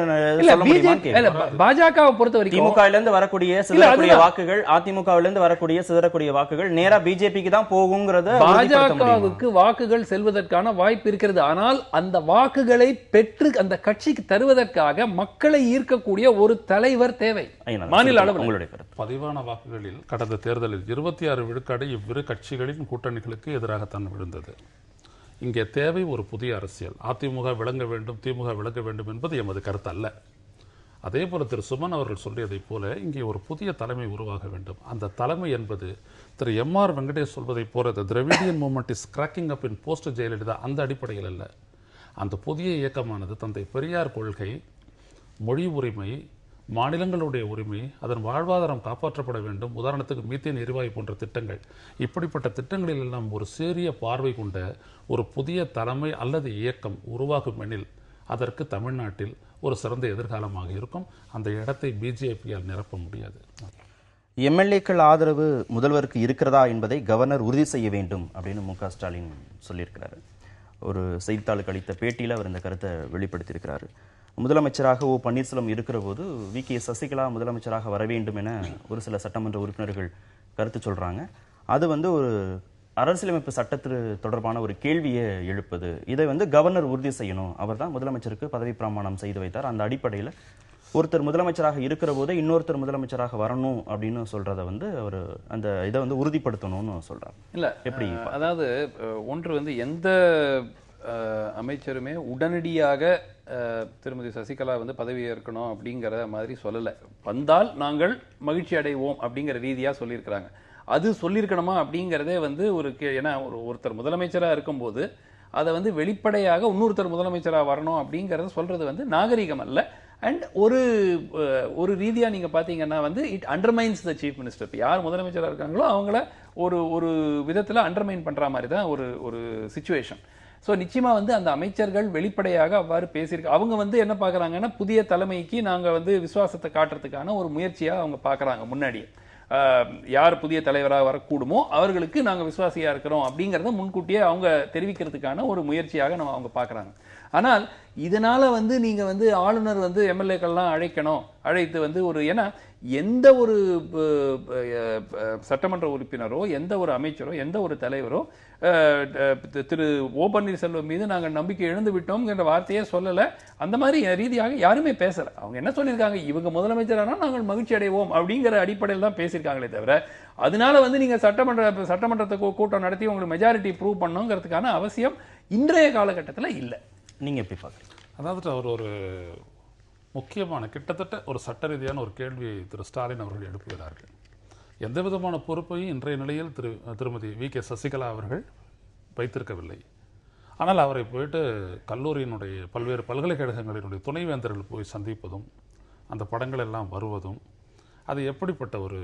பாஜகவை பொறுத்த வரைக்கும் திமுகவிலிருந்து வரக்கூடிய சிதறக்கூடிய வாக்குகள், அதிமுகவிலிருந்து வரக்கூடிய சிதறக்கூடிய வாக்குகள் நேரா பிஜேபிக்கு தான் போகுங்கிறது. பாஜகவுக்கு வாக்குகள் செல்வதற்கான வாய்ப்பு இருக்கிறது. ஆனால் அந்த வாக்குகளை பெற்று அந்த கட்சிக்கு தருவதற்காக மக்களை ஈர்க்கக்கூடிய ஒரு தலைவர் தேவை மாநில அளவில். உங்களுடைய பதிவான வாக்குகளில் கடந்த தேர்தலில் 26 விழுக்காடு இவ்விரு கட்சிகளின் கூட்டணிகளுக்கு எதிராகத்தான் விழுந்தது. இங்கே தேவை ஒரு புதிய அரசியல். அதிமுக விளங்க வேண்டும், திமுக விளங்க வேண்டும் என்பது எமது கருத்து அல்ல. அதே போல திரு சுமன் அவர்கள் சொல்லியதைப் போல இங்கே ஒரு புதிய தலைமை உருவாக வேண்டும். அந்த தலைமை என்பது திரு எம்.ஆர். வெங்கடேஷ் சொல்வதைப் போல Dravidian movement is cracking up in post Jayalalithaa, அந்த அடிப்படையில் அல்ல. அந்த புதிய இயக்கமானது தந்தை பெரியார் கொள்கை, மொழி உரிமை, மாநிலங்களுடைய உரிமை, அதன் வாழ்வாதாரம் காப்பாற்றப்பட வேண்டும். உதாரணத்துக்கு மீத்தேன் எரிவாயு போன்ற திட்டங்கள், இப்படிப்பட்ட திட்டங்களில் எல்லாம் ஒரு சீரிய பார்வை கொண்ட ஒரு புதிய தலைமை அல்லது இயக்கம் உருவாகும் எனில் அதற்கு தமிழ்நாட்டில் ஒரு சிறந்த எதிர்காலமாக இருக்கும். அந்த இடத்தை பிஜேபியால் நிரப்ப முடியாது. எம்எல்ஏக்கள் ஆதரவு முதல்வருக்கு இருக்கிறதா என்பதை கவர்னர் உறுதி செய்ய வேண்டும் அப்படின்னு மு.க. ஸ்டாலின் சொல்லியிருக்கிறாரு. ஒரு செய்தித்தாளுக்கு அளித்த பேட்டியில் அவர் இந்த கருத்தை வெளிப்படுத்தியிருக்கிறாரு. முதலமைச்சராக ஓ பன்னீர்செல்வம் இருக்கிற போது வி.கே. சசிகலா முதலமைச்சராக வர வேண்டும் என ஒரு சில சட்டமன்ற உறுப்பினர்கள் கருத்து சொல்றாங்க. அது வந்து ஒரு அரசியலமைப்பு சட்டத்திற்கு தொடர்பான ஒரு கேள்வியை எழுப்புது. இதை வந்து கவர்னர் உறுதி செய்யணும். அவர் தான் முதலமைச்சருக்கு பதவி பிரமாணம் செய்து வைத்தார். அந்த அடிப்படையில் ஒருத்தர் முதலமைச்சராக இருக்கிற போதே இன்னொருத்தர் முதலமைச்சராக வரணும் அப்படின்னு சொல்றதை வந்து அவர் அந்த இதை வந்து உறுதிப்படுத்தணும்னு சொல்றாரு. இல்ல எப்படி, அதாவது ஒன்று வந்து எந்த அமைச்சருமே உடனடியாக திருமதி சசிகலா வந்து பதவி ஏற்கணும் அப்படிங்கிற மாதிரி சொல்லலை. வந்தால் நாங்கள் மகிழ்ச்சி அடைவோம் அப்படிங்கிற ரீதியா சொல்லியிருக்கிறாங்க. அது சொல்லியிருக்கணுமா அப்படிங்கிறதே வந்து ஒரு ஏன்னா ஒருத்தர் முதலமைச்சராக இருக்கும்போது அதை வந்து வெளிப்படையாக இன்னொருத்தர் முதலமைச்சராக வரணும் அப்படிங்கிறத சொல்றது வந்து நாகரிகம் அல்ல. அண்ட் ஒரு ரீதியா நீங்க பாத்தீங்கன்னா வந்து இட் அண்டர்மைன்ஸ் த சீஃப் மினிஸ்டர். யார் முதலமைச்சராக இருக்காங்களோ அவங்கள ஒரு விதத்துல அண்டர்மைன் பண்ற மாதிரி தான் ஒரு சிச்சுவேஷன். ஸோ நிச்சயமா வந்து அந்த அமைச்சர்கள் வெளிப்படையாக அவ்வாறு பேசியிருக்கு. அவங்க வந்து என்ன பாக்குறாங்கன்னா புதிய தலைமைக்கு நாங்க வந்து விசுவாசத்தை காட்டுறதுக்கான ஒரு முயற்சியா அவங்க பாக்குறாங்க. முன்னாடியே யார் புதிய தலைவராக வரக்கூடுமோ அவர்களுக்கு நாங்க விசுவாசியா இருக்கிறோம் அப்படிங்கறத முன்கூட்டியே அவங்க தெரிவிக்கிறதுக்கான ஒரு முயற்சியாக அவங்க பாக்குறாங்க. ஆனால் இதனால வந்து நீங்க வந்து ஆளுநர் வந்து எம்எல்ஏக்கள்லாம் அழைத்து வந்து ஏன்னா எந்த ஒரு சட்டமன்ற உறுப்பினரோ எந்த ஒரு அமைச்சரோ எந்த ஒரு தலைவரோ திரு ஓ பன்னீர்செல்வம் மீது நாங்கள் நம்பிக்கை இழந்து விட்டோம் என்ற வார்த்தையே சொல்லலை. அந்த மாதிரி ரீதியாக யாருமே பேசலை. அவங்க என்ன சொல்லியிருக்காங்க, இவங்க முதலமைச்சரானால் நாங்கள் மகிழ்ச்சி அடைவோம் அப்படிங்கிற அடிப்படையில் தான் பேசியிருக்காங்களே தவிர, அதனால நீங்க சட்டமன்றத்தை கூட்டம் நடத்தி உங்களுக்கு மெஜாரிட்டி ப்ரூவ் பண்ணுங்கிறதுக்கான அவசியம் இன்றைய காலகட்டத்தில் இல்லை. நீங்க எப்படி பார்க்குறீங்க? அதாவது அவர் ஒரு முக்கியமான கிட்டத்தட்ட ஒரு சட்ட ரீதியான ஒரு கேள்வியை திரு ஸ்டாலின் அவர்கள் எழுப்புகிறார்கள். எந்த விதமான பொறுப்பையும் இன்றைய நிலையில் திருமதி வி.கே. சசிகலா அவர்கள் வைத்திருக்கவில்லை. ஆனால் அவரை போயிட்டு கல்லூரியினுடைய பல்வேறு பல்கலைக்கழகங்களினுடைய துணைவேந்தர்கள் போய் சந்திப்பதும் அந்த படங்கள் எல்லாம் வருவதும் அது எப்படிப்பட்ட ஒரு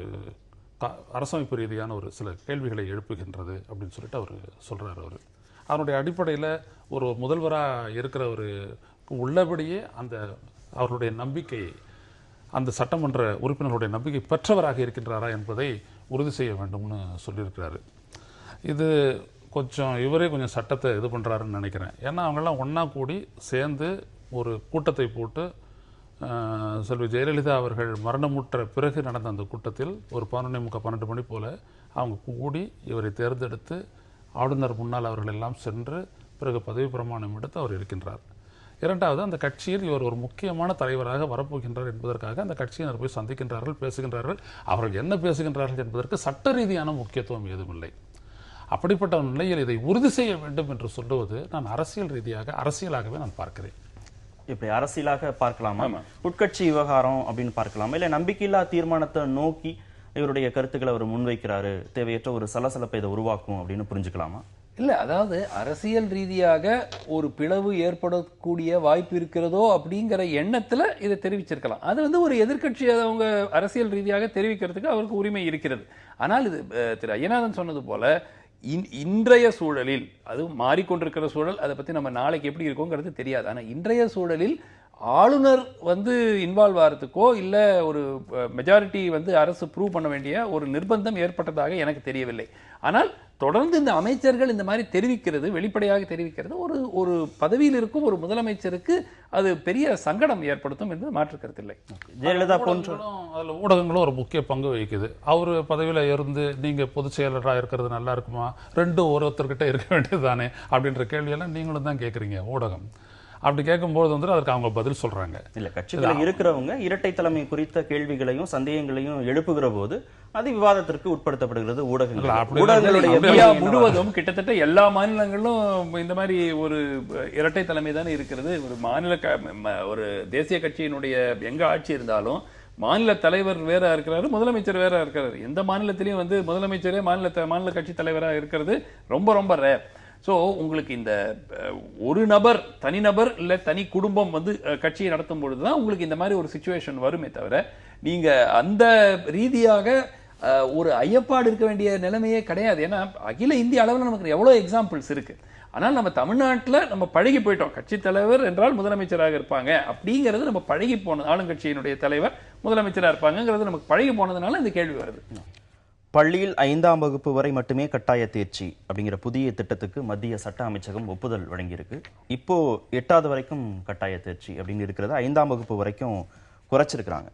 அரசமைப்பு ரீதியான ஒரு சில கேள்விகளை எழுப்புகின்றது அப்படின்னு சொல்லிட்டு அவர் சொல்கிறார். அதனுடைய அடிப்படையில் ஒரு முதல்வராக இருக்கிற ஒரு உள்ளபடியே அந்த அவருடைய நம்பிக்கையை, அந்த சட்டமன்ற உறுப்பினர்களுடைய நம்பிக்கை பெற்றவராக இருக்கின்றாரா என்பதை உறுதி செய்ய வேண்டும்னு சொல்லியிருக்கிறாரு. இது கொஞ்சம் இவரே கொஞ்சம் சட்டத்தை இது பண்ணுறாருன்னு நினைக்கிறேன். ஏன்னா அவங்கெல்லாம் ஒன்றா கூடி சேர்ந்து ஒரு கூட்டத்தை போட்டு செல்வி ஜெயலலிதா அவர்கள் மரணமுற்ற பிறகு நடந்த அந்த கூட்டத்தில் ஒரு 11:30 மணி போல் அவங்க கூடி இவரை தேர்ந்தெடுத்து ஆளுநர் முன்னால் அவர்கள் எல்லாம் சென்று பிறகு பதவி பிரமாணம் எடுத்து அவர் இருக்கின்றார். இரண்டாவது, அந்த கட்சியில் இவர் ஒரு முக்கியமான தலைவராக வரப்போகின்றார் என்பதற்காக அந்த கட்சியினர் போய் சந்திக்கின்றார்கள், பேசுகின்றார்கள். அவர்கள் என்ன பேசுகின்றார்கள் என்பதற்கு சட்ட ரீதியான முக்கியத்துவம் ஏதுமில்லை. அப்படிப்பட்ட நிலையில் இதை உறுதி செய்ய வேண்டும் என்று சொல்லுவது நான் அரசியலாகவே நான் பார்க்கிறேன். இப்படி அரசியலாக பார்க்கலாமா, உட்கட்சி விவகாரம் அப்படின்னு பார்க்கலாமா, இல்லை நம்பிக்கையில்லா தீர்மானத்தை நோக்கி இவருடைய கருத்துக்களை அவர் முன்வைக்கிறாரு, தேவையற்ற ஒரு சலசலப்பை இதை உருவாக்கும் அப்படின்னு புரிஞ்சுக்கலாமா? இல்லை, அதாவது அரசியல் ரீதியாக ஒரு பிளவு ஏற்படக்கூடிய வாய்ப்பு இருக்கிறதோ அப்படிங்கிற எண்ணத்தில் இதை தெரிவிச்சிருக்கலாம். அது ஒரு எதிர்க்கட்சி அவங்க அரசியல் ரீதியாக தெரிவிக்கிறதுக்கு அவருக்கு உரிமை இருக்கிறது. ஆனால் இது திரு ஐயநாதன் சொன்னது போல இன்றைய சூழலில், அது மாறிக்கொண்டிருக்கிற சூழல், அதை பற்றி நம்ம நாளைக்கு எப்படி இருக்கோங்கிறது தெரியாது. ஆனால் இன்றைய சூழலில் ஆளுநர் இன்வால்வ் ஆகிறதுக்கோ இல்லை ஒரு மெஜாரிட்டி அரசு ப்ரூவ் பண்ண வேண்டிய ஒரு நிர்பந்தம் ஏற்பட்டதாக எனக்கு தெரியவில்லை. ஆனால் தொடர்ந்து இந்த அமைச்சர்கள் இந்த மாதிரி தெரிவிக்கிறது, வெளிப்படையாக தெரிவிக்கிறது ஒரு பதவியில் இருக்கும் ஒரு முதலமைச்சருக்கு அது பெரிய சங்கடம் ஏற்படுத்தும் என்று மாற்று கருத்தில்லை. ஜெயலலிதா போன்ற அதில் ஊடகங்களும் ஒரு முக்கிய பங்கு வகிக்குது. அவர் பதவியில் இருந்து நீங்கள் பொதுச் செயலராக இருக்கிறது நல்லா இருக்குமா, ரெண்டும் ஒருத்தர்கிட்ட இருக்க வேண்டியது தானே அப்படின்ற கேள்வியெல்லாம் நீங்களும் தான் கேட்குறீங்க. ஊடகம் அப்படி கேட்கும்போது அதற்கு அவங்க பதில் சொல்றாங்க. இல்ல, கட்சியில் இருக்கிறவங்க இரட்டை தலைமை குறித்த கேள்விகளையும் சந்தேகங்களையும் எழுப்புகிற போது அது விவாதத்திற்கு உட்படுத்தப்படுகிறது. ஊடகங்களுடைய முழுவதும் கிட்டத்தட்ட எல்லா மாநிலங்களும் இந்த மாதிரி ஒரு இரட்டை தலைமை தானே இருக்கிறது. ஒரு மாநில ஒரு தேசிய கட்சியினுடைய எங்க ஆட்சி இருந்தாலும் மாநில தலைவர் வேற இருக்கிறாரு, முதலமைச்சர் வேற இருக்கிறாரு. எந்த மாநிலத்திலையும் முதலமைச்சரே மாநில கட்சி தலைவராக இருக்கிறது ரொம்ப ரொம்ப ரேர். ஸோ உங்களுக்கு இந்த ஒரு நபர், தனிநபர் இல்லை தனி குடும்பம் கட்சியை நடத்தும் பொழுதுதான் உங்களுக்கு இந்த மாதிரி ஒரு சிச்சுவேஷன் வருமே தவிர, நீங்க அந்த ரீதியாக ஒரு ஐயப்பாடு இருக்க வேண்டிய நிலைமையே கிடையாது. ஏன்னா அகில இந்திய அளவில் நமக்கு எவ்வளோ எக்ஸாம்பிள்ஸ் இருக்கு. ஆனால் நம்ம தமிழ்நாட்டில் நம்ம பழகி போயிட்டோம். கட்சி தலைவர் என்றால் முதலமைச்சராக இருப்பாங்க அப்படிங்கிறது நம்ம பழகி போனது. ஆளுங்கட்சியினுடைய தலைவர் முதலமைச்சராக இருப்பாங்கிறது நமக்கு பழகி போனதுனால இந்த கேள்வி வருது. பள்ளியில் 5ஆம் வகுப்பு வரை மட்டுமே கட்டாய தேர்ச்சி அப்படிங்கிற புதிய திட்டத்துக்கு மத்திய சட்ட அமைச்சகம் ஒப்புதல் வழங்கியிருக்கு. இப்போ 8வது வரைக்கும் கட்டாய தேர்ச்சி அப்படின்னு இருக்கிறது, 5ஆம் வகுப்பு வரைக்கும் குறைச்சிருக்கிறாங்க.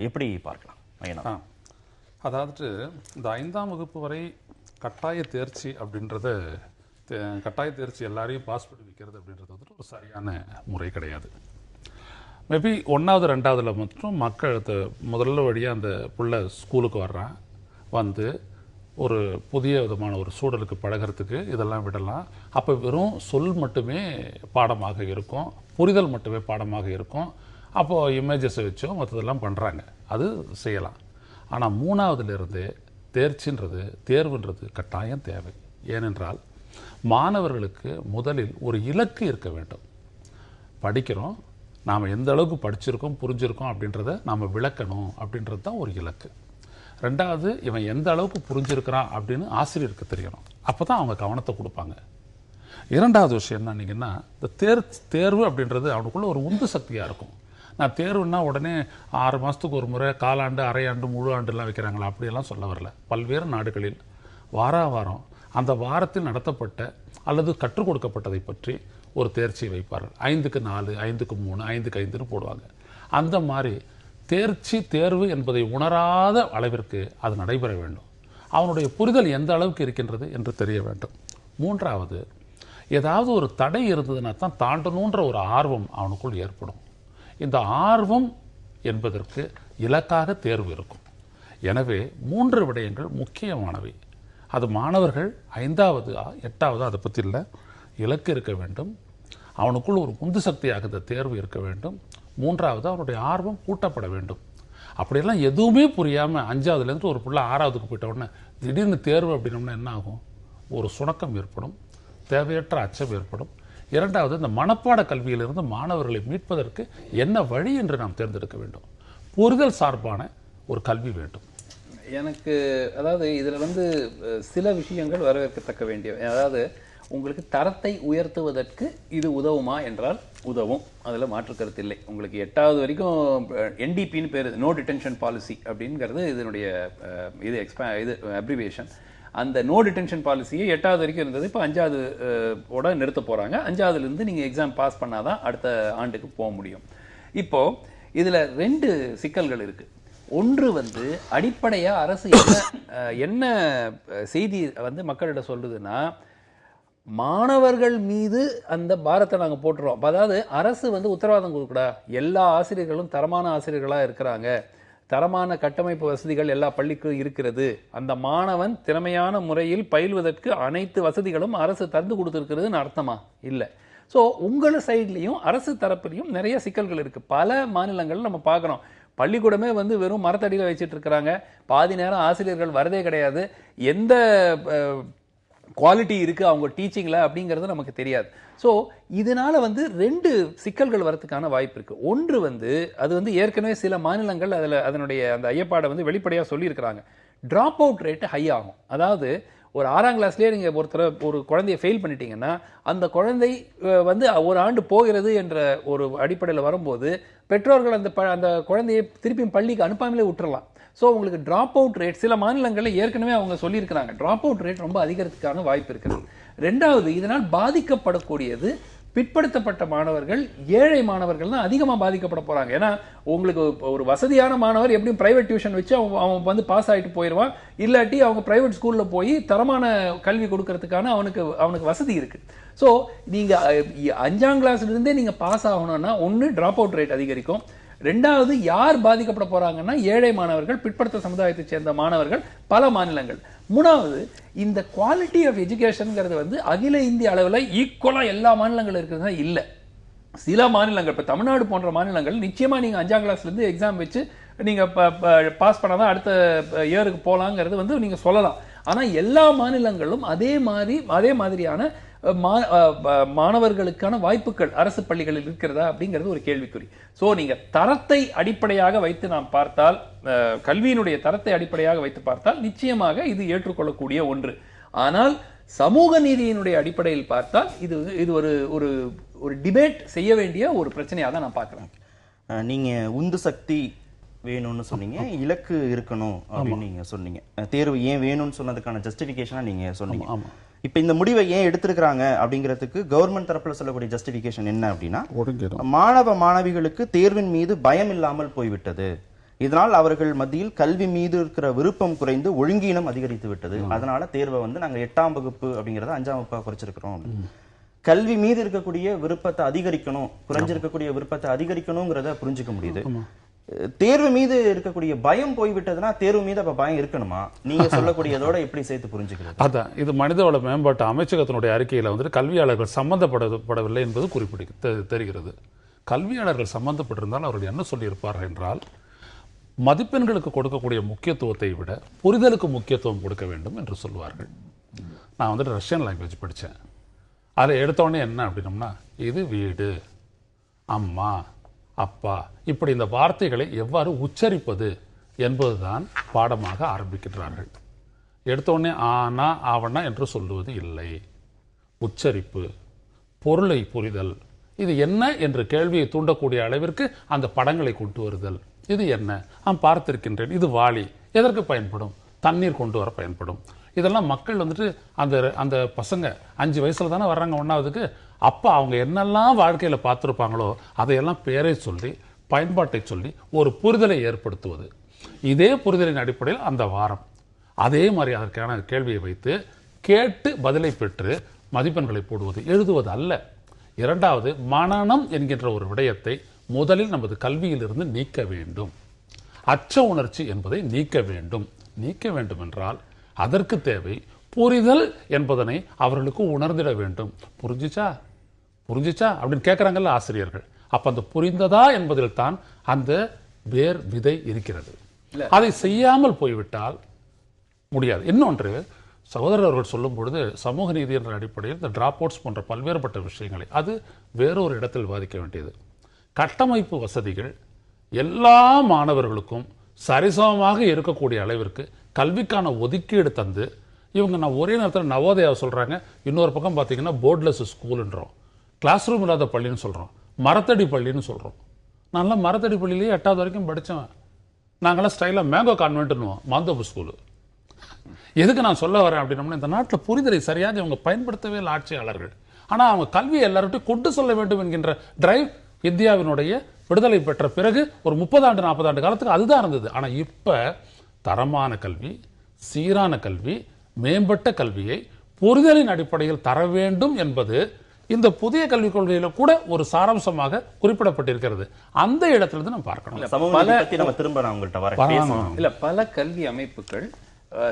எப்படி பார்க்கலாம்? அதாவது இந்த 5ஆம் வகுப்பு வரை கட்டாய தேர்ச்சி அப்படின்றத, கட்டாய தேர்ச்சி எல்லாரையும் பாஸ் பண்ணி வைக்கிறது அப்படின்றது ஒரு சரியான முறை கிடையாது. மேபி 1வது 2வதுல மட்டும் மக்கள் முதல்ல வழியாக அந்த புள்ள ஸ்கூலுக்கு வர்றான், ஒரு புதிய விதமான ஒரு சூழலுக்கு பழகிறதுக்கு இதெல்லாம் விடலாம். அப்போ வெறும் சொல் மட்டுமே பாடமாக இருக்கும், புரிதல் மட்டுமே பாடமாக இருக்கும். அப்போது இமேஜஸை வச்சோ மற்றதெல்லாம் பண்ணுறாங்க, அது செய்யலாம். ஆனால் 3வதுலேருந்து தேர்வுன்றது கட்டாயம் தேவை. ஏனென்றால் மாணவர்களுக்கு முதலில் ஒரு இலக்கு இருக்க வேண்டும். படிக்கிறோம், நாம் எந்த அளவுக்கு படிச்சிருக்கோம் புரிஞ்சிருக்கோம் அப்படின்றத நாம் விளக்கணும் அப்படின்றது தான் ஒரு இலக்கு. 2வது, இவன் எந்த அளவுக்கு புரிஞ்சிருக்கிறான் அப்படின்னு ஆசிரியருக்கு தெரியணும். அப்போ தான் அவங்க கவனத்தை கொடுப்பாங்க. 2வது விஷயம் என்னன்னீங்கன்னா, இந்த தேர்வு அப்படின்றது அவனுக்குள்ள ஒரு உந்து சக்தியாக இருக்கும். நான் தேர்வுன்னா உடனே 6 மாதத்துக்கு ஒரு முறை காலாண்டு, அரையாண்டு, முழு ஆண்டுலாம் வைக்கிறாங்களா, அப்படியெல்லாம் சொல்ல வரல. பல்வேறு நாடுகளில் வாரம் அந்த வாரத்தில் நடத்தப்பட்ட அல்லது கற்றுக் கொடுக்கப்பட்டதை பற்றி ஒரு தேர்ச்சியை வைப்பார்கள். 5க்கு 4, 5க்கு 3, 5க்கு 5ன்னு போடுவாங்க. அந்த மாதிரி தேர்வு என்பதை உணராத அளவிற்கு அது நடைபெற வேண்டும். அவனுடைய புரிதல் எந்த அளவுக்கு இருக்கின்றது என்று தெரிய வேண்டும். மூன்றாவது, ஏதாவது ஒரு தடை இருந்ததுன்னா தான் தாண்டணுன்ற ஒரு ஆர்வம் அவனுக்குள் ஏற்படும். இந்த ஆர்வம் என்பதற்கு இலக்காக தேர்வு இருக்கும். எனவே 3 விடயங்கள் முக்கியமானவை. அது மாணவர்கள் 5வது 8வது அதை பற்றி இல்லை, இலக்கு இருக்க வேண்டும், அவனுக்குள் ஒரு உந்து சக்தியாக இந்த தேர்வு இருக்க வேண்டும், 3வது அவனுடைய ஆர்வம் கூட்டப்பட வேண்டும். அப்படியெல்லாம் எதுவுமே புரியாமல் 5வதுலேருந்து ஒரு பிள்ளை 6வதுக்கு போயிட்ட உடனே திடீர்னு தேர்வு அப்படின்னோம்னா என்ன ஆகும்? ஒரு சுணக்கம் ஏற்படும், தேவையற்ற அச்சம் ஏற்படும். 2வது, இந்த மனப்பாட கல்வியிலிருந்து மாணவர்களை மீட்பதற்கு என்ன வழி என்று நாம் தேர்ந்தெடுக்க வேண்டும். புரிதல் சார்பான ஒரு கல்வி வேண்டும். எனக்கு அதாவது இதில் வந்து சில விஷயங்கள் வரவேற்கத்தக்க வேண்டிய, அதாவது உங்களுக்கு தரத்தை உயர்த்துவதற்கு இது உதவுமா என்றால் உதவும், அதில் மாற்று கருத்து இல்லை. உங்களுக்கு 8வது வரைக்கும் NDPன்னு பேர், நோ டிடென்ஷன் பாலிசி அப்படிங்கிறது இதனுடைய இது அப்ரிவேஷன். அந்த நோ டிடென்ஷன் பாலிசியை 8வது வரைக்கும் இருந்தது, இப்போ 5வது ஓட நிறுத்த போகிறாங்க. 5வதுலேருந்து நீங்கள் எக்ஸாம் பாஸ் பண்ணாதான் அடுத்த ஆண்டுக்கு போக முடியும். இப்போ இதில் 2 சிக்கல்கள் இருக்கு. ஒன்று வந்து அடிப்படையாக அரசு என்ன செய்தி வந்து மக்களிடம் சொல்லுதுன்னா, மாணவர்கள் மீது அந்த பாரத்தை நாங்கள் போட்டுறோம். அதாவது அரசு வந்து உத்தரவாதம் கொடுக்கூடா, எல்லா ஆசிரியர்களும் தரமான ஆசிரியர்களாக இருக்கிறாங்க, தரமான கட்டமைப்பு வசதிகள் எல்லா பள்ளிக்கும் இருக்கிறது, அந்த மாணவன் திறமையான முறையில் பயில்வதற்கு அனைத்து வசதிகளும் அரசு தந்து கொடுத்துருக்கிறதுன்னு அர்த்தமா? இல்லை. ஸோ உங்கள் சைட்லையும் அரசு தரப்புலையும் நிறைய சிக்கல்கள் இருக்குது. பல மாநிலங்கள் நம்ம பார்க்குறோம், பள்ளிக்கூடமே வந்து வெறும் மரத்தடியில் வச்சுட்டு இருக்கிறாங்க, பாதி நேரம் ஆசிரியர்கள் வரதே கிடையாது, எந்த குவாலிட்டி இருக்குது அவங்க டீச்சிங்கில் அப்படிங்கிறது நமக்கு தெரியாது. ஸோ இதனால வந்து 2 சிக்கல்கள் வரதுக்கான வாய்ப்பு இருக்குது. ஒன்று வந்து அது வந்து ஏற்கனவே சில மாநிலங்கள் அதனுடைய அந்த ஐயப்பாடை வந்து வெளிப்படையாக சொல்லியிருக்கிறாங்க. ட்ராப் அவுட் ரேட்டு ஹை ஆகும். அதாவது ஒரு 6ஆம் கிளாஸ்லேயே நீங்கள் ஒரு குழந்தைய ஃபெயில் பண்ணிட்டீங்கன்னா அந்த குழந்தை வந்து ஒரு ஆண்டு போகிறது என்ற ஒரு அடிப்படையில் வரும்போது பெற்றோர்கள் அந்த குழந்தையை திருப்பியும் பள்ளிக்கு அனுப்பாமலே விட்டுறலாம். ஸோ உங்களுக்கு ட்ராப் அவுட் ரேட் சில மாநிலங்களில் ஏற்கனவே அவங்க சொல்லியிருக்கிறாங்க, ட்ராப் அவுட் ரேட் ரொம்ப அதிகரிக்கிறதுக்கான வாய்ப்பு இருக்கிறது. 2வது, இதனால் பாதிக்கப்படக்கூடியது பிற்படுத்தப்பட்ட மாணவர்கள், ஏழை மாணவர்கள் தான் அதிகமாக பாதிக்கப்பட போறாங்க. ஏன்னா உங்களுக்கு ஒரு வசதியான மாணவர் எப்படியும் பிரைவேட் டியூஷன் வச்சு அவன் வந்து பாஸ் ஆகிட்டு போயிடுவான், இல்லாட்டி அவங்க பிரைவேட் ஸ்கூல்ல போய் தரமான கல்வி கொடுக்கறதுக்கான அவனுக்கு வசதி இருக்கு. ஸோ நீங்க 5ஆம் கிளாஸ்ல இருந்தே நீங்க பாஸ் ஆகணும்னா ஒன்று ட்ராப் அவுட் ரேட் அதிகரிக்கும், 2வது யார் பாதிக்கப்பட போறாங்கன்னா ஏழை மாணவர்கள், பிற்படுத்த சமுதாயத்தை சேர்ந்த மாணவர்கள் பல மாநிலங்கள். 3வது, இந்த குவாலிட்டி ஆஃப் எஜுகேஷன்ங்கிறது வந்து அகில இந்திய அளவில் ஈக்குவலாக எல்லா மாநிலங்களும் இருக்கிறது இல்லை. சில மாநிலங்கள், இப்போ தமிழ்நாடு போன்ற மாநிலங்கள் நிச்சயமாக நீங்கள் 5ஆம் கிளாஸ்லேருந்து எக்ஸாம் வச்சு நீங்கள் பாஸ் பண்ணாதான் அடுத்த இயருக்கு போகலாங்கிறது வந்து நீங்கள் சொல்லலாம். ஆனால் எல்லா மாநிலங்களும் அதே மாதிரியான மாணவர்களுக்கான வாய்ப்புகள் அரசு பள்ளிகளில் இருக்கிறதா அப்படிங்கிறது ஒரு கேள்விக்குறி. ஸோ நீங்க தரத்தை அடிப்படையாக வைத்து நாம் பார்த்தால், கல்வியினுடைய தரத்தை அடிப்படையாக வைத்து பார்த்தால் நிச்சயமாக இது ஏற்றுக்கொள்ளக்கூடிய ஒன்று. ஆனால் சமூக நீதியினுடைய அடிப்படையில் பார்த்தால் இது ஒரு டிபேட் செய்ய வேண்டிய ஒரு பிரச்சனையாக தான் நான் பார்க்கிறேன். நீங்க உந்து சக்தி வேணும்னு சொன்னீங்க, இலக்கு இருக்கணும் அப்படின்னு நீங்க சொன்னீங்க, தேர்வு ஏன் வேணும்னு சொன்னதுக்கான ஜஸ்டிஃபிகேஷனா நீங்க சொன்னீங்க. இப்ப இந்த முடிவை ஏன் எடுத்திருக்கிறாங்க அப்படிங்கிறதுக்கு கவர்மெண்ட் தரப்புல சொல்லக்கூடிய ஜஸ்டிஃபிகேஷன் என்ன அப்படின்னா, மாணவ மாணவிகளுக்கு தேர்வின் மீது பயம் இல்லாமல் போய்விட்டது, இதனால் அவர்கள் மத்தியில் கல்வி மீது இருக்கிற விருப்பம் குறைந்து ஒழுங்கீனம் அதிகரித்து விட்டது, அதனால தேர்வை வந்து நாங்க 8ஆம் வகுப்பு அப்படிங்கறத 5ஆம் வகுப்பா குறைச்சிருக்கிறோம். கல்வி மீது இருக்கக்கூடிய விருப்பத்தை அதிகரிக்கணும், குறைஞ்சிருக்கக்கூடிய விருப்பத்தை அதிகரிக்கணுங்கிறத புரிஞ்சுக்க முடியுது. தேர்வு மீது இருக்கக்கூடிய பயம் போய்விட்டதுன்னா தேர்வு மீது அப்ப பயம் இருக்கணுமா? நீங்க சொல்லக்கூடியதோட எப்படி சேர்த்து புரிஞ்சுக்கிறது? அதான், இது மனிதவள மேம்பாட்டு அமைச்சகத்தினுடைய அறிக்கையில வந்துட்டு கல்வியாளர்கள் சம்பந்தப்படவில்லை என்பது தெரிகிறது. கல்வியாளர்கள் சம்பந்தப்பட்டிருந்தால் அவர்கள் என்ன சொல்லியிருப்பார்கள் என்றால், மதிப்பெண்களுக்கு கொடுக்கக்கூடிய முக்கியத்துவத்தை விட புரிதலுக்கு முக்கியத்துவம் கொடுக்க வேண்டும் என்று சொல்வார்கள். நான் வந்துட்டு ரஷ்யன் லாங்குவேஜ் படித்தேன். அதில் எடுத்தோடனே என்ன அப்படின்னோம்னா, இது வீடு, அம்மா, அப்பா, இப்படி இந்த வார்த்தைகளை எவ்வாறு உச்சரிப்பது என்பதுதான் பாடமாக ஆரம்பிக்கின்றார்கள். எடுத்தோடனே ஆனா ஆவணா என்று சொல்லுவது இல்லை. உச்சரிப்பு, பொருளை புரிதல், இது என்ன என்று கேள்வியை தூண்டக்கூடிய அளவிற்கு அந்த படங்களை கொண்டு வருதல். இது என்ன? நான் பார்த்திருக்கின்றேன், இது வாளி, எதற்கு பயன்படும்? தண்ணீர் கொண்டு வர பயன்படும். இதெல்லாம் மக்கள் வந்துட்டு அந்த பசங்க 5 வயசுல தானே வர்றாங்க 1ஆவதுக்கு, அப்போ அவங்க என்னெல்லாம் வாழ்க்கையில் பார்த்துருப்பாங்களோ அதையெல்லாம் பேரை சொல்லி பயன்பாட்டை சொல்லி ஒரு புரிதலை ஏற்படுத்துவது. இதே புரிதலின் அடிப்படையில் அந்த வாரம் அதே மாதிரி அதற்கான கேள்வியை வைத்து கேட்டு பதிலை பெற்று மதிப்பெண்களை போடுவது, எழுதுவது அல்ல. இரண்டாவது, மனனம் என்கின்ற ஒரு விடயத்தை முதலில் நமது கல்வியிலிருந்து நீக்க வேண்டும். அச்ச உணர்ச்சி என்பதை நீக்க வேண்டும். நீக்க வேண்டும் என்றால் அதற்கு தேவை புரிதல் என்பதனை அவர்களுக்கு உணர்ந்திட வேண்டும். புரிஞ்சுச்சா புரிஞ்சுச்சா அப்படின்னு கேட்கறாங்கல்ல ஆசிரியர்கள். அப்ப அந்த புரிந்ததா என்பதில் தான் அந்த வேர் விதை இருக்கிறது. அதை செய்யாமல் போய்விட்டால் முடியாது. இன்னொன்று, சகோதரர் அவர்கள் சொல்லும் பொழுது சமூக நீதி என்ற அடிப்படையில் இந்த டிராப் அவுட்ஸ் போன்ற பல்வேறுபட்ட விஷயங்களை அது வேறொரு இடத்தில் விவாதிக்க வேண்டியது. கட்டமைப்பு வசதிகள் எல்லா மாணவர்களுக்கும் சரிசமமாக இருக்கக்கூடிய அளவிற்கு கல்விக்கான ஒதுக்கீடு தந்து, இவங்க நான் ஒரே நேரத்தில் நவோதயா சொல்றாங்க, இன்னொரு பக்கம் பார்த்தீங்கன்னா போர்ட்லெஸ் ஸ்கூல்ன்றோம், கிளாஸ் ரூம் இல்லாத பள்ளின்னு சொல்றோம், மரத்தடி பள்ளின்னு சொல்றோம். நான்லாம் மரத்தடி பள்ளியிலேயே 8வது வரைக்கும் படித்தேன். நாங்களாம் ஸ்டைலாக மேங்கோ கான்வென்ட்னுவோம், மாந்தோப்பு ஸ்கூலு. எதுக்கு நான் சொல்ல வரேன் அப்படின்னா, இந்த நாட்டில் புரிதலை சரியாக இவங்க பயன்படுத்தவே இல்லை ஆட்சியாளர்கள். ஆனால் அவங்க கல்வியை எல்லார்ட்டையும் கொண்டு செல்ல வேண்டும் என்கின்ற டிரைவ் இந்தியாவினுடைய விடுதலை பெற்ற பிறகு ஒரு 30 ஆண்டு 40 ஆண்டு காலத்துக்கு அதுதான் இருந்தது. ஆனால் இப்போ தரமான கல்வி, சீரான கல்வி, மேம்பட்ட கல்வியை புரிதலின் அடிப்படையில் தர வேண்டும் என்பது இந்த புதிய கல்விக் கொள்கையில கூட ஒரு சாராம்சமாக குறிப்பிடப்பட்டிருக்கிறது. அந்த இடத்துல நம்ம பார்க்கணும். இல்ல, பல கல்வி அமைப்புகள்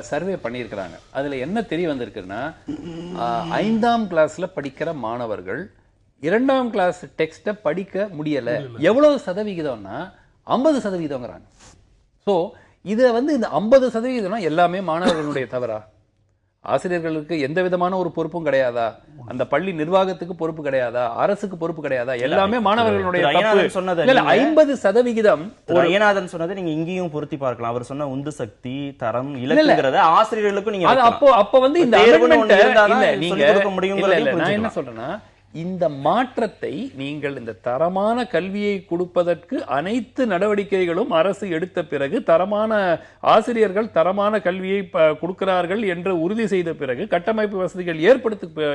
சர்வே பண்ணியிருக்கிறாங்க. அதுல என்ன தெரிய வந்திருக்குன்னா, 5ஆம் கிளாஸ்ல படிக்கிற மாணவர்கள் 2ஆம் கிளாஸ் டெக்ஸ்ட படிக்க முடியல. எவ்வளவு சதவிகிதம்னா 50%. சோ இத இந்த 50% எல்லாமே மாணவர்களுடைய தவறா? ஆசிரியர்களுக்கு எந்த விதமான ஒரு பொறுப்பும் கிடையாதா? அந்த பள்ளி நிர்வாகத்துக்கு பொறுப்பு கிடையாதா? அரசுக்கு பொறுப்பு கிடையாதா? எல்லாமே மாணவர்களுடைய தப்பு. 50% ஐயநாதன் சொன்னதை நீங்க இங்கேயும் பொருத்தி பார்க்கலாம். அவர் சொன்ன உந்து சக்தி, தரம், இலக்குங்கிறத ஆசிரியர்களுக்கும் நீங்க அப்ப இந்த நான் என்ன சொல்றேன்னா, இந்த மாற்றத்தை நீங்கள் இந்த தரமான கல்வியை கொடுப்பதற்கு அனைத்து நடவடிக்கைகளும் அரசு எடுத்த பிறகு, தரமான ஆசிரியர்கள் தரமான கல்வியை கொடுக்கிறார்கள் என்று உறுதி செய்த பிறகு, கட்டமைப்பு வசதிகள்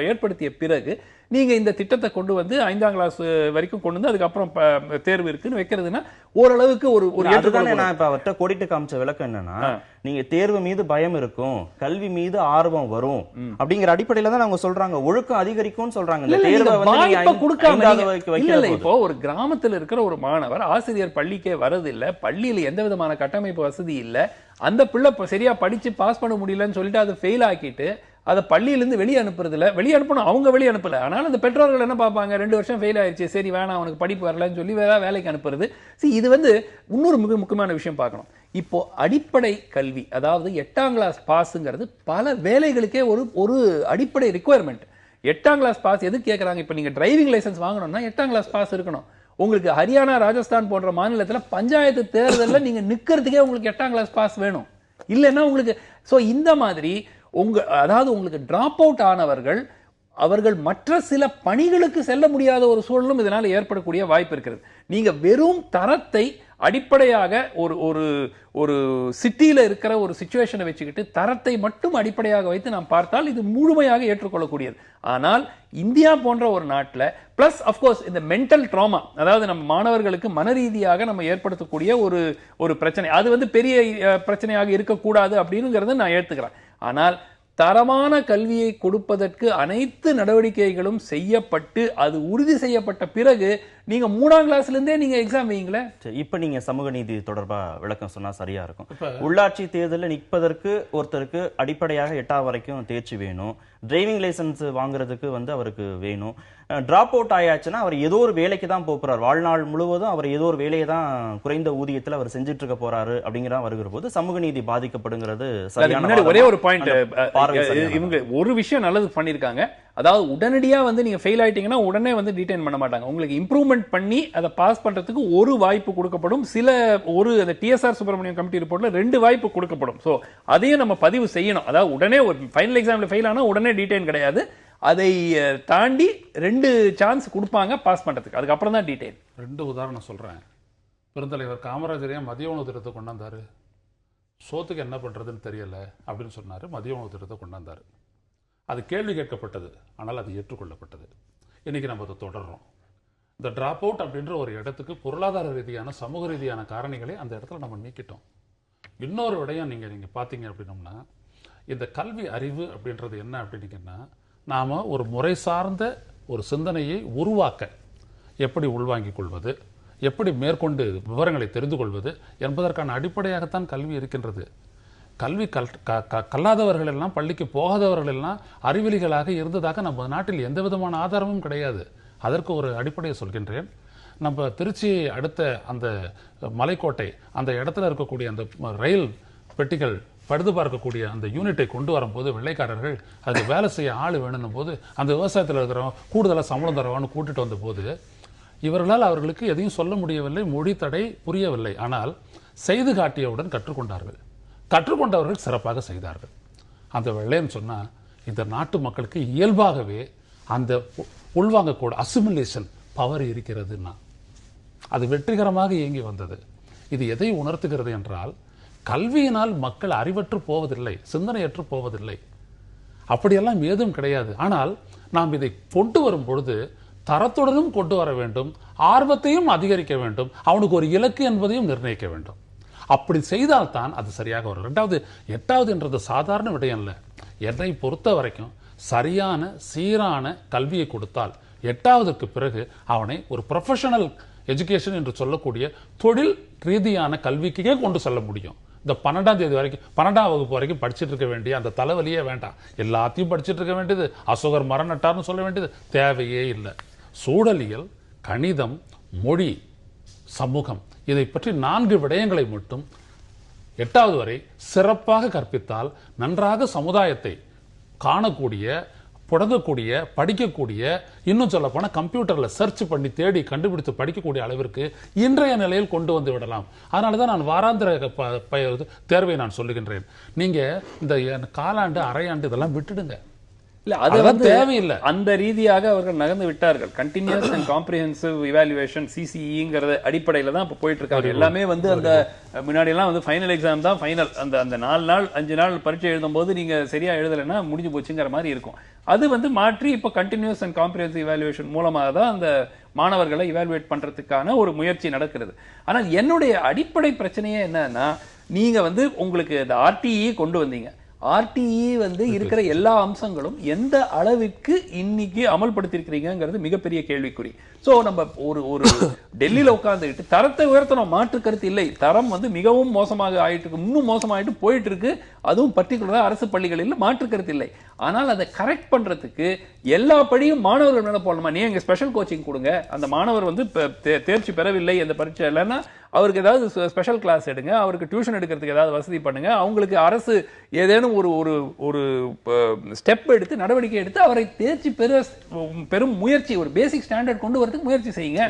ஏற்படுத்திய பிறகு நீங்க இந்த திட்டத்தை கொண்டு 5ஆம் கிளாஸ் வரைக்கும் கொண்டு வந்து அதுக்கப்புறம் தேர்வு இருக்குன்னு வைக்கிறதுனா ஓரளவுக்கு ஒரு நான் இப்ப அவர்கிட்ட கோடிட்டு காமிச்ச விளக்கம் என்னன்னா, நீங்க தேர்வு மீது பயம் இருக்கும், கல்வி மீது ஆர்வம் வரும் அப்படிங்கிற அடிப்படையில தான் அவங்க சொல்றாங்க. ஒழுக்கம் அதிகரிக்கும் சொல்றாங்க. இந்த தேர்வை இப்போ ஒரு கிராமத்தில் இருக்கிற ஒரு மாணவர் ஆசிரியர் பள்ளிக்கே வரதில்லை, பள்ளியில எந்த விதமான கட்டமைப்பு வசதி இல்ல, அந்த பிள்ளை சரியா படிச்சு பாஸ் பண்ண முடியலன்னு சொல்லிட்டு அதை ஃபெயில் ஆக்கிட்டு அதை பள்ளியிலிருந்து வெளியே அனுப்புறது இல்ல. வெளியே அனுப்பணும், அவங்க வெளியே அனுப்பல. ஆனால் அந்த பெற்றோர்கள் என்ன பார்ப்பாங்க, 2 வருஷம் ஃபெயில் ஆயிடுச்சு, சரி வேணாம் அவனுக்கு படிப்பு வரலன்னு சொல்லி வேலைக்கு அனுப்புறது. இது இன்னொரு மிக முக்கியமான விஷயம் பார்க்கணும். இப்போ அடிப்படை கல்வி, அதாவது 8ஆம் கிளாஸ் பாஸ்ங்கிறது பல வேலைகளுக்கே ஒரு அடிப்படை ரிக்குவயர்மெண்ட். 8ஆம் கிளாஸ் பாஸ் எதுக்கு கேட்கறாங்க? இப்போ நீங்க டிரைவிங் லைசன்ஸ் வாங்கணும்னா 8ஆம் கிளாஸ் பாஸ் இருக்கணும். உங்களுக்கு ஹரியானா, ராஜஸ்தான் போன்ற மாநிலத்தில் பஞ்சாயத்து தேர்தலில் நீங்க நிக்கிறதுக்கே உங்களுக்கு 8ஆம் கிளாஸ் பாஸ் வேணும். இல்லைன்னா உங்களுக்கு இந்த மாதிரி அதாவது உங்களுக்கு டிராப் அவுட் ஆனவர்கள் அவர்கள் மற்ற சில பணிகளுக்கு செல்ல முடியாத ஒரு சூழலும் இதனால ஏற்படக்கூடிய வாய்ப்பு இருக்கிறது. நீங்க வெறும் தரத்தை அடிப்படையாக ஒரு சிட்டியில இருக்கிற ஒரு சிச்சுவேஷனை வச்சுக்கிட்டு தரத்தை மட்டும் அடிப்படையாக வைத்து நாம் பார்த்தால் இது முழுமையாக ஏற்றுக்கொள்ளக்கூடியது. ஆனால் இந்தியா போன்ற ஒரு நாட்டில் பிளஸ் அப்கோர்ஸ் இந்த மென்டல் ட்ராமா, அதாவது நம்ம மாணவர்களுக்கு மனரீதியாக நம்ம ஏற்படுத்தக்கூடிய ஒரு பிரச்சனை, அது பெரிய பிரச்சனையாக இருக்கக்கூடாது அப்படிங்கிறத நான் ஏற்றுக்கிறேன். ஆனால் தரமான கல்வியை கொடுப்பதற்கு அனைத்து நடவடிக்கைகளும் செய்யப்பட்டு அது உறுதி செய்யப்பட்ட பிறகு நீங்க 3ஆம் கிளாஸ்ல இருந்தே நீங்க எக்ஸாம் வைங்களே. இப்ப நீங்க சமூக நீதி தொடர்பா விளக்கம் சொன்னா சரியா இருக்கும். உள்ளாட்சி தேர்தலில் நிற்பதற்கு ஒருத்தருக்கு அடிப்படையாக 8ஆவது வரைக்கும் தேர்ச்சி வேணும், டிரைவிங் லைசன்ஸ் வாங்குறதுக்கு அவருக்கு வேணும். டிராப் அவுட் ஆயாச்சுன்னா அவர் ஏதோ ஒரு வேலைக்கு தான் போறார், வாழ்நாள் முழுவதும் அவர் ஏதோ ஒரு வேலையை தான் குறைந்த ஊதியத்தில் அவர் செஞ்சுட்டு இருக்க போறாரு அப்படிங்கிற வருகிற போது சமூக நீதி பாதிக்கப்படுங்கிறது சரியான. ஒரே ஒரு பாயிண்ட், இவங்க ஒரு விஷயம் நல்லது பண்ணிருக்காங்க. அதாவது உடனடியா நீங்க ஃபெயில் ஆயிட்டீங்கன்னா உடனே டீடைன் பண்ண மாட்டாங்க. உங்களுக்கு இம்ப்ரூவ்மெண்ட் பண்ணி அதை பாஸ் பண்றதுக்கு ஒரு வாய்ப்பு கொடுக்கப்படும். அந்த டிஎஸ்ஆர் சுப்பிரமணியம் கமிட்டி ரிப்போர்ட்ல 2 வாய்ப்பு கொடுக்கப்படும். சோ அதையும் நம்ம பதிவு செய்யணும். அதாவது உடனே ஒரு ஃபைனல் எக்ஸாம்ல ஃபெயில் ஆனா உடனே டீடைன் கிடையாது, அதை தாண்டி 2 சான்ஸ் கொடுப்பாங்க பாஸ் பண்றதுக்கு, அதுக்கப்புறம் தான் டீடைல். 2 உதாரணம் சொல்றேன். பெருந்தலைவர் காமராஜரையா மதிய உணவு திட்டத்தை கொண்டாந்தாரு, சோத்துக்கு என்ன பண்றதுன்னு தெரியல அப்படின்னு சொன்னாரு, மதிய உணவு திட்டத்தை கொண்டாந்தாரு. அது கேள்வி கேட்கப்பட்டது, ஆனால் அது ஏற்றுக்கொள்ளப்பட்டது. இன்னைக்கு நம்ம அதை தொடர்றோம். இந்த டிராப் அவுட் அப்படின்ற ஒரு இடத்துக்கு பொருளாதார ரீதியான சமூக ரீதியான காரணிகளை அந்த இடத்துல நம்ம நீக்கிட்டோம். இன்னொரு விடயம் நீங்க பார்த்தீங்க அப்படின்னோம்னா, இந்த கல்வி அறிவு அப்படின்றது என்ன அப்படின்னீங்கன்னா, நாம் ஒரு முறை சார்ந்த ஒரு சிந்தனையை உருவாக்க எப்படி உள்வாங்கிக் கொள்வது, எப்படி மேற்கொண்டு விவரங்களை தெரிந்து கொள்வது என்பதற்கான அடிப்படையாகத்தான் கல்வி இருக்கின்றது. கல்வி கல்லாதவர்கள் எல்லாம், பள்ளிக்கு போகாதவர்கள் எல்லாம் அறிவிலிகளாக இருந்ததாக நம்ம நாட்டில் எந்த விதமான ஆதாரமும் கிடையாது. அதற்கு ஒரு அடிப்படையை சொல்கின்றேன். நம்ம திருச்சி அடுத்த அந்த மலைக்கோட்டை அந்த இடத்துல இருக்கக்கூடிய அந்த ரயில் பெட்டிகள் பழுது பார்க்கக்கூடிய அந்த யூனிட்டை கொண்டு வரும்போது வெள்ளைக்காரர்கள் அதுக்கு வேலை செய்ய ஆள் வேணும் போது அந்த விவசாயத்தில் இருக்கிறவங்க கூடுதலாக சம்பளம் தரவான்னு கூட்டிட்டு வந்த போது இவர்களால் அவர்களுக்கு எதையும் சொல்ல முடியவில்லை, மொழி தடை புரியவில்லை. ஆனால் செய்து காட்டியவுடன் கற்றுக்கொண்டார்கள். கற்றுக்கொண்டவர்கள் சிறப்பாக செய்தார்கள். அந்த வெள்ளைன்னு சொன்னா இந்த நாட்டு மக்களுக்கு இயல்பாகவே அந்த உள்வாங்கக்கூட அசிமிலேஷன் பவர் இருக்கிறதுன்னா அது வெற்றிகரமாக இயங்கி வந்தது. இது எதை உணர்த்துகிறது என்றால், கல்வியினால் மக்கள் அறிவற்று போவதில்லை, சிந்தனையற்று போவதில்லை, அப்படியெல்லாம் ஏதும் கிடையாது. ஆனால் நாம் இதை கொண்டு வரும் பொழுது தரத்துடனும் கொண்டு வர வேண்டும், ஆர்வத்தையும் அதிகரிக்க வேண்டும், அவனுக்கு ஒரு இலக்கு என்பதையும் நிர்ணயிக்க வேண்டும். அப்படி செய்தால்தான் அது சரியாக வரும். ரெண்டாவது, 8வது என்றது சாதாரண விடயம் இல்லை. என்னை பொறுத்த வரைக்கும் சரியான சீரான கல்வியை கொடுத்தால் 8வதுக்கு பிறகு அவனை ஒரு ப்ரொஃபஷனல் எஜுகேஷன் என்று சொல்லக்கூடிய தொழில் ரீதியான கல்விக்கே கொண்டு செல்ல முடியும். இந்த 12ஆம் தேதி வரைக்கும் 12ஆம் வகுப்பு வரைக்கும் படிச்சுட்டு இருக்க வேண்டிய அந்த தலைவலியே வேண்டாம். எல்லாத்தையும் படிச்சுட்டு இருக்க வேண்டியது, அசோகர் மரம் நட்டார்னு சொல்ல வேண்டியது தேவையே இல்லை. சூழலியல், கணிதம், மொழி, சமூகம், இதை பற்றி 4 விடயங்களை மட்டும் 8வது வரை சிறப்பாக கற்பித்தால் நன்றாக சமுதாயத்தை காணக்கூடிய, புடங்கக்கூடிய, படிக்கக்கூடிய, இன்னும் சொல்ல போனா கம்ப்யூட்டர்ல சர்ச் பண்ணி தேடி கண்டுபிடித்து படிக்கக்கூடிய அளவிற்கு இன்றைய நிலையில் கொண்டு வந்து விடலாம். அதனாலதான் நான் வாராந்திர தேர்வை நான் சொல்லுகின்றேன். நீங்க இந்த காலாண்டு, அரையாண்டு இதெல்லாம் விட்டுடுங்க. இல்ல அதெல்லாம் தேவையில்லை. அந்த ரீதியாக அவர்கள் நகர்ந்து விட்டார்கள். கண்டினியூஸ் அண்ட் காம்ப்ரிஹென்சிவ் இவாலுவேஷன் சிசிஇங்கிறத அடிப்படையில தான் இப்ப போயிட்டு இருக்காங்க. எல்லாமே வந்து அந்த முன்னாடி எல்லாம் வந்து ஃபைனல் எக்ஸாம் தான் ஃபைனல். அந்த 4 நாள் 5 நாள் பரீட்சை எழுதும் போது நீங்க சரியா எழுதலைன்னா முடிஞ்சு போச்சுங்கிற மாதிரி இருக்கும். அது வந்து மாற்றி இப்ப கண்டினியூஸ் அண்ட் காம்ப்ரிஹென்சிவ் இவாலுவேஷன் மூலமாக தான் அந்த மாணவர்களை இவாலுவேட் பண்றதுக்கான ஒரு முயற்சி நடக்கிறது. ஆனால் என்னுடைய அடிப்படை பிரச்சனையே என்னன்னா, நீங்க வந்து உங்களுக்கு இந்த ஆர்டிஇ கொண்டு வந்தீங்க. ஆர்டிஇ வந்து இருக்கிற எல்லா அம்சங்களும் எந்த அளவுக்கு இன்னைக்கு அமல்படுத்திருக்கிறீங்கிறது மிகப்பெரிய கேள்விக்குறி. சோ நம்ம ஒரு டெல்லியில உட்கார்ந்துட்டு தரத்தை உயர்த்தணும், மாற்று கருத்து இல்லை. தரம் வந்து மிகவும் மோசமாக ஆயிட்டு இருக்கு, இன்னும் மோசமாயிட்டு போயிட்டு இருக்கு. அதுவும் பர்டிகுலரா அரசு பள்ளிகளில் மாற்று கருத்து இல்லை. ஆனால் அதை கரெக்ட் பண்றதுக்கு எல்லா படியும் மாணவர்கள் மேல போடணுமா? நீங்க ஸ்பெஷல் கோச்சிங் கொடுங்க. அந்த மாணவர் வந்து தேர்ச்சி பெறவில்லை அந்த பரீட்சை இல்லைன்னா அவருக்கு ஏதாவது ஸ்பெஷல் கிளாஸ் எடுங்க, அவருக்கு டியூஷன் எடுக்கிறதுக்கு ஏதாவது வசதி பண்ணுங்க. அவங்களுக்கு அரசு ஏதேனும் ஒரு ஸ்டெப் எடுத்து, நடவடிக்கை எடுத்து அவரை தேர்ச்சி பெரும் முயற்சி, ஒரு பேசிக் ஸ்டாண்டர்ட் கொண்டு வரதுக்கு முயற்சி செய்யுங்க.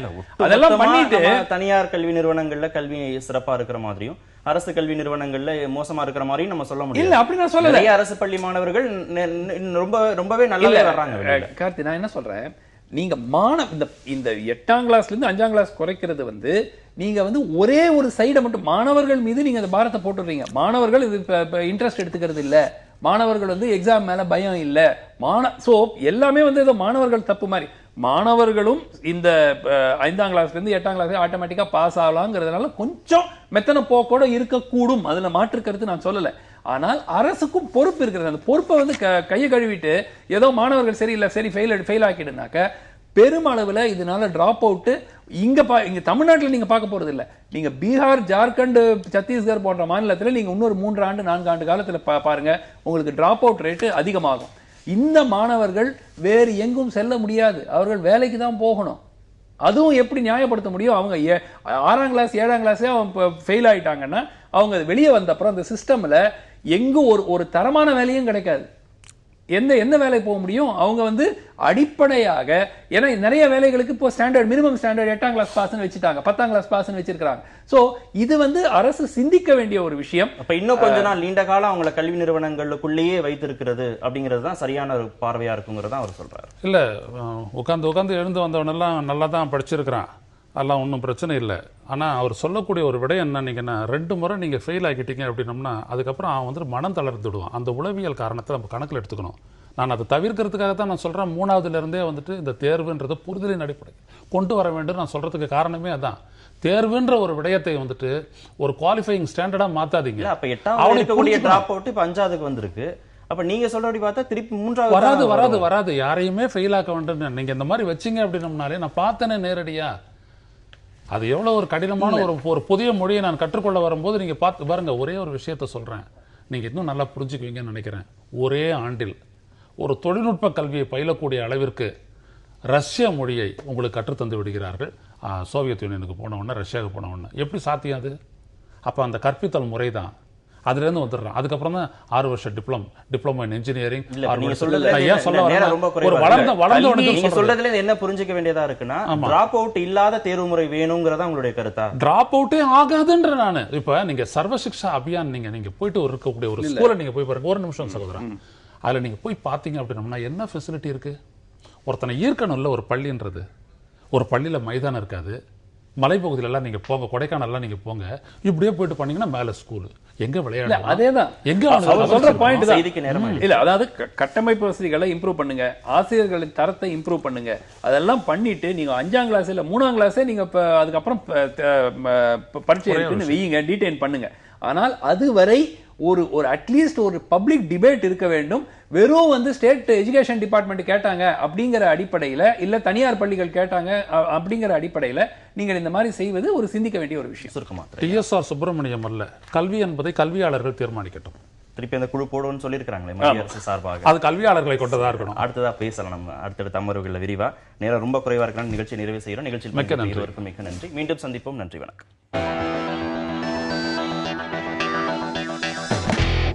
அதெல்லாம் பண்ணிட்டு தனியார் கல்வி நிறுவனங்கள்ல கல்வி சிறப்பா இருக்கிற மாதிரியும் அரசு கல்வி நிறுவனங்கள்ல மோசமா இருக்கிற மாதிரியும் நம்ம சொல்ல முடியும். இல்ல அப்படி நான் சொல்லல. அரசு பள்ளி மாணவர்கள் ரொம்பவே நல்லா வர்றாங்க. கார்த்தி, நான் என்ன சொல்றேன், நீங்க இந்த 8ஆம் கிளாஸ்ல இருந்து 5ஆம் கிளாஸ் குறைக்கிறது வந்து நீங்க வந்து ஒரே ஒரு சைடை மட்டும் மாணவர்கள் மீது நீங்க அந்த பாரத்தை போட்டுறீங்க. மாணவர்கள் இது இன்ட்ரெஸ்ட் எடுத்துக்கிறது இல்ல, மாணவர்கள் வந்து எக்ஸாம் மேல பயம் இல்ல, சோ எல்லாமே வந்து ஏதோ மாணவர்கள் தப்பு மாதிரி. மாணவர்களும் இந்த 5ஆம் கிளாஸ்ல இருந்து 8ஆம் கிளாஸ் ஆட்டோமேட்டிக்கா பாஸ் ஆகலாங்கிறதுனால கொஞ்சம் மெத்தன போக்கோட இருக்கக்கூடும், அதுல மாற்றுக்கிறது நான் சொல்லல. ஆனால் அரசுக்கும் பொறுப்பு இருக்கிறது. அந்த பொறுப்பை வந்து கையை கழுவிட்டு ஏதோ மாணவர்கள் சரியில்லை, சரி ஃபெயில் ஆக்கிடுனாக்க பெருமளவுல இதனால டிராப் அவுட் இங்க தமிழ்நாட்டில் நீங்க பார்க்க போறது இல்ல. நீங்க பீகார், ஜார்க்கண்ட், சத்தீஸ்கர் போன்ற மாநிலத்தில் நீங்க இன்னொரு 3 ஆண்டு 4 ஆண்டு காலத்துல பாருங்க, உங்களுக்கு டிராப் அவுட் ரேட்டு அதிகமாகும். இந்த மாணவர்கள் வேறு எங்கும் செல்ல முடியாது, அவர்கள் வேலைக்கு தான் போகணும். அதுவும் எப்படி நியாயப்படுத்த முடியும்? அவங்க 6ஆம் கிளாஸ் 7ஆம் கிளாஸே அவங்க ஃபெயில் ஆயிட்டாங்கன்னா அவங்க வெளியே வந்த அப்புறம் அந்த சிஸ்டம்ல எங்கும் ஒரு தரமான வேலையும் கிடைக்காது. எந்த வேலை போக முடியும்? அவங்க வந்து அடிப்படையாக, ஏன்னா நிறைய வேலைகளுக்கு இப்போ ஸ்டாண்டர்ட் மினிமம் ஸ்டாண்டர்ட் 8ஆம் கிளாஸ் பாஸ்ன்னு வச்சுட்டாங்க, 10ஆம் கிளாஸ் பாஸ்ன்னு வச்சிருக்காங்க. சோ இது வந்து அரசு சிந்திக்க வேண்டிய ஒரு விஷயம். அப்ப இன்னும் கொஞ்ச நாள் நீண்ட காலம் அவங்கள கல்வி நிறுவனங்களுக்குள்ளேயே வைத்திருக்கிறது அப்படிங்கிறது தான் சரியான ஒரு பார்வையா இருக்குங்கிறதா அவர் சொல்றாரு. இல்ல, உட்காந்து எழுந்து வந்தவனெல்லாம் நல்லா தான் படிச்சிருக்கிறான், அதெல்லாம் ஒன்றும் பிரச்சனை இல்லை. ஆனால் அவர் சொல்லக்கூடிய ஒரு விடயம் என்னன்னீங்கன்னா, 2 முறை நீங்கள் ஃபெயில் ஆகிட்டீங்க அப்படின்னம்னா அதுக்கப்புறம் அவன் வந்து மனம் தளர்ந்துடுவான். அந்த உளவியல் காரணத்தை நம்ம கணக்கில் எடுத்துக்கணும். நான் அதை தவிர்க்கிறதுக்காக தான் நான் சொல்றேன். 3வதுல இருந்தே வந்துட்டு இந்த தேர்வுன்றது புரிதலின் அடிப்படை கொண்டு வர வேண்டும் நான் சொல்றதுக்கு காரணமே அதான். தேர்வுன்ற ஒரு விடயத்தை வந்துட்டு ஒரு குவாலிஃபையிங் ஸ்டாண்டர்டா மாத்தாதீங்க. அப்ப 8வது இருக்கக்கூடிய டிராப் அவுட் இப்ப 5வதுக்கு வந்திருக்கு. அப்ப நீங்க சொல்றபடி பார்த்தா திருப்பி 3வது வராது யாரையுமே ஃபெயில் ஆக்க வேண்டும். நீங்க இந்த மாதிரி வச்சீங்க அப்படின்னம்னாலே நான் பார்த்தேனே நேரடியா அது எவ்வளவு ஒரு கடினமான ஒரு புதிய மொழியை நான் கற்றுக்கொள்ள வரும்போது நீங்க பார்த்து பாருங்க. ஒரே ஒரு விஷயத்த சொல்றேன், நீங்க இன்னும் நல்லா புரிஞ்சுக்குவீங்கன்னு நினைக்கிறேன். ஒரே ஆண்டில் ஒரு தொழில்நுட்ப கல்வியை பயிலக்கூடிய அளவிற்கு ரஷ்ய மொழியை உங்களுக்கு கற்றுத்தந்து விடுகிறார்கள். சோவியத் யூனியனுக்கு போன உடனே, ரஷ்யாவுக்கு போன உடனே எப்படி சாத்தியம் அது? அப்ப அந்த கற்பித்தல் முறை தான் அதுல இருந்து வந்துடுறான். அதுக்கப்புறம் தான் 6 வருஷ டிப்ளமோ இன் இன்ஜினியரிங். சொல்றதுல என்ன புரிஞ்சுக்க வேண்டியதா இருக்குன்னா, டிராப் அவுட் இல்லாத தேர்வு முறை வேணும்ங்கறதா உங்களுடைய கருத்தா? டிராப் அவுட்டே ஆகாதுன்ற நானு. இப்ப நீங்க சர்வ சிக்ஷா அபியான் நீங்க போயிட்டு இருக்கக்கூடிய ஒரு ஸ்கூல்ல நீங்க போய் பாருங்க. ஒரு நிமிஷம் சகோதரன், அதுல நீங்க போய் பாத்தீங்க அப்படின்னா என்ன ஃபெசிலிட்டி இருக்கு? ஒருத்தனை ஈர்க்கணும்ல ஒரு பள்ளின்றது. ஒரு பள்ளியில மைதானம் இருக்காது. மலைப்பகுதியில எல்லாம் நீங்க போங்க, கொடைக்கானல்லாம் நீங்க போங்க, இப்படியே போயிட்டு பண்ணீங்கன்னா மேல ஸ்கூல் எங்க விளையாட. அதேதான் எங்க சொல்ற பாயிண்ட் தான். இல்ல அதாவது கட்டமைப்பு வசதிகளை இம்ப்ரூவ் பண்ணுங்க, ஆசிரியர்களின் தரத்தை இம்ப்ரூவ் பண்ணுங்க. அதெல்லாம் பண்ணிட்டு நீங்க 5ஆம் கிளாஸ் இல்ல 3ஆம் கிளாஸே நீங்க அதுக்கப்புறம் பரீட்சை இருக்குன்னு வெய்யுங்க, டீடைன் பண்ணுங்க. ஆனால் அதுவரை ஒரு அட்லீஸ்ட் ஒரு பப்ளிக் டிபேட் இருக்க வேண்டும். வெறும் ஸ்டேட் எஜுகேஷன் டிபார்ட்மெண்ட் கேட்டாங்க அப்படிங்கிற அடிப்படையில, இல்ல தனியார் பள்ளிகள் கேட்டாங்க அப்படிங்கிற அடிப்படையில நீங்கள் இந்த மாதிரி செய்வது ஒரு சிந்திக்க வேண்டிய ஒரு விஷயம். சுருக்கமா டிஎஸ்ஆர் சுப்பிரமணியம் அல்ல, கல்வி என்பதை கல்வியாளர்கள் தீர்மானிக்கட்டும். திருப்பி அந்த குழு போடுவோம்னு சொல்லியிருக்காங்களே மத்திய அரசு சார்பாக, அது கல்வியாளர்களை கொண்டதா இருக்கணும். அடுத்ததா பேசலாம் நம்ம அடுத்தடுத்த அமர்வுகளில் விரிவா. நேரம் ரொம்ப குறைவா இருக்கலாம். நிகழ்ச்சி நிறைவு செய்யறோம். நிகழ்ச்சியில் மிக்க நன்றி. மிக்க நன்றி. மீண்டும் சந்திப்போம். நன்றி, வணக்கம்.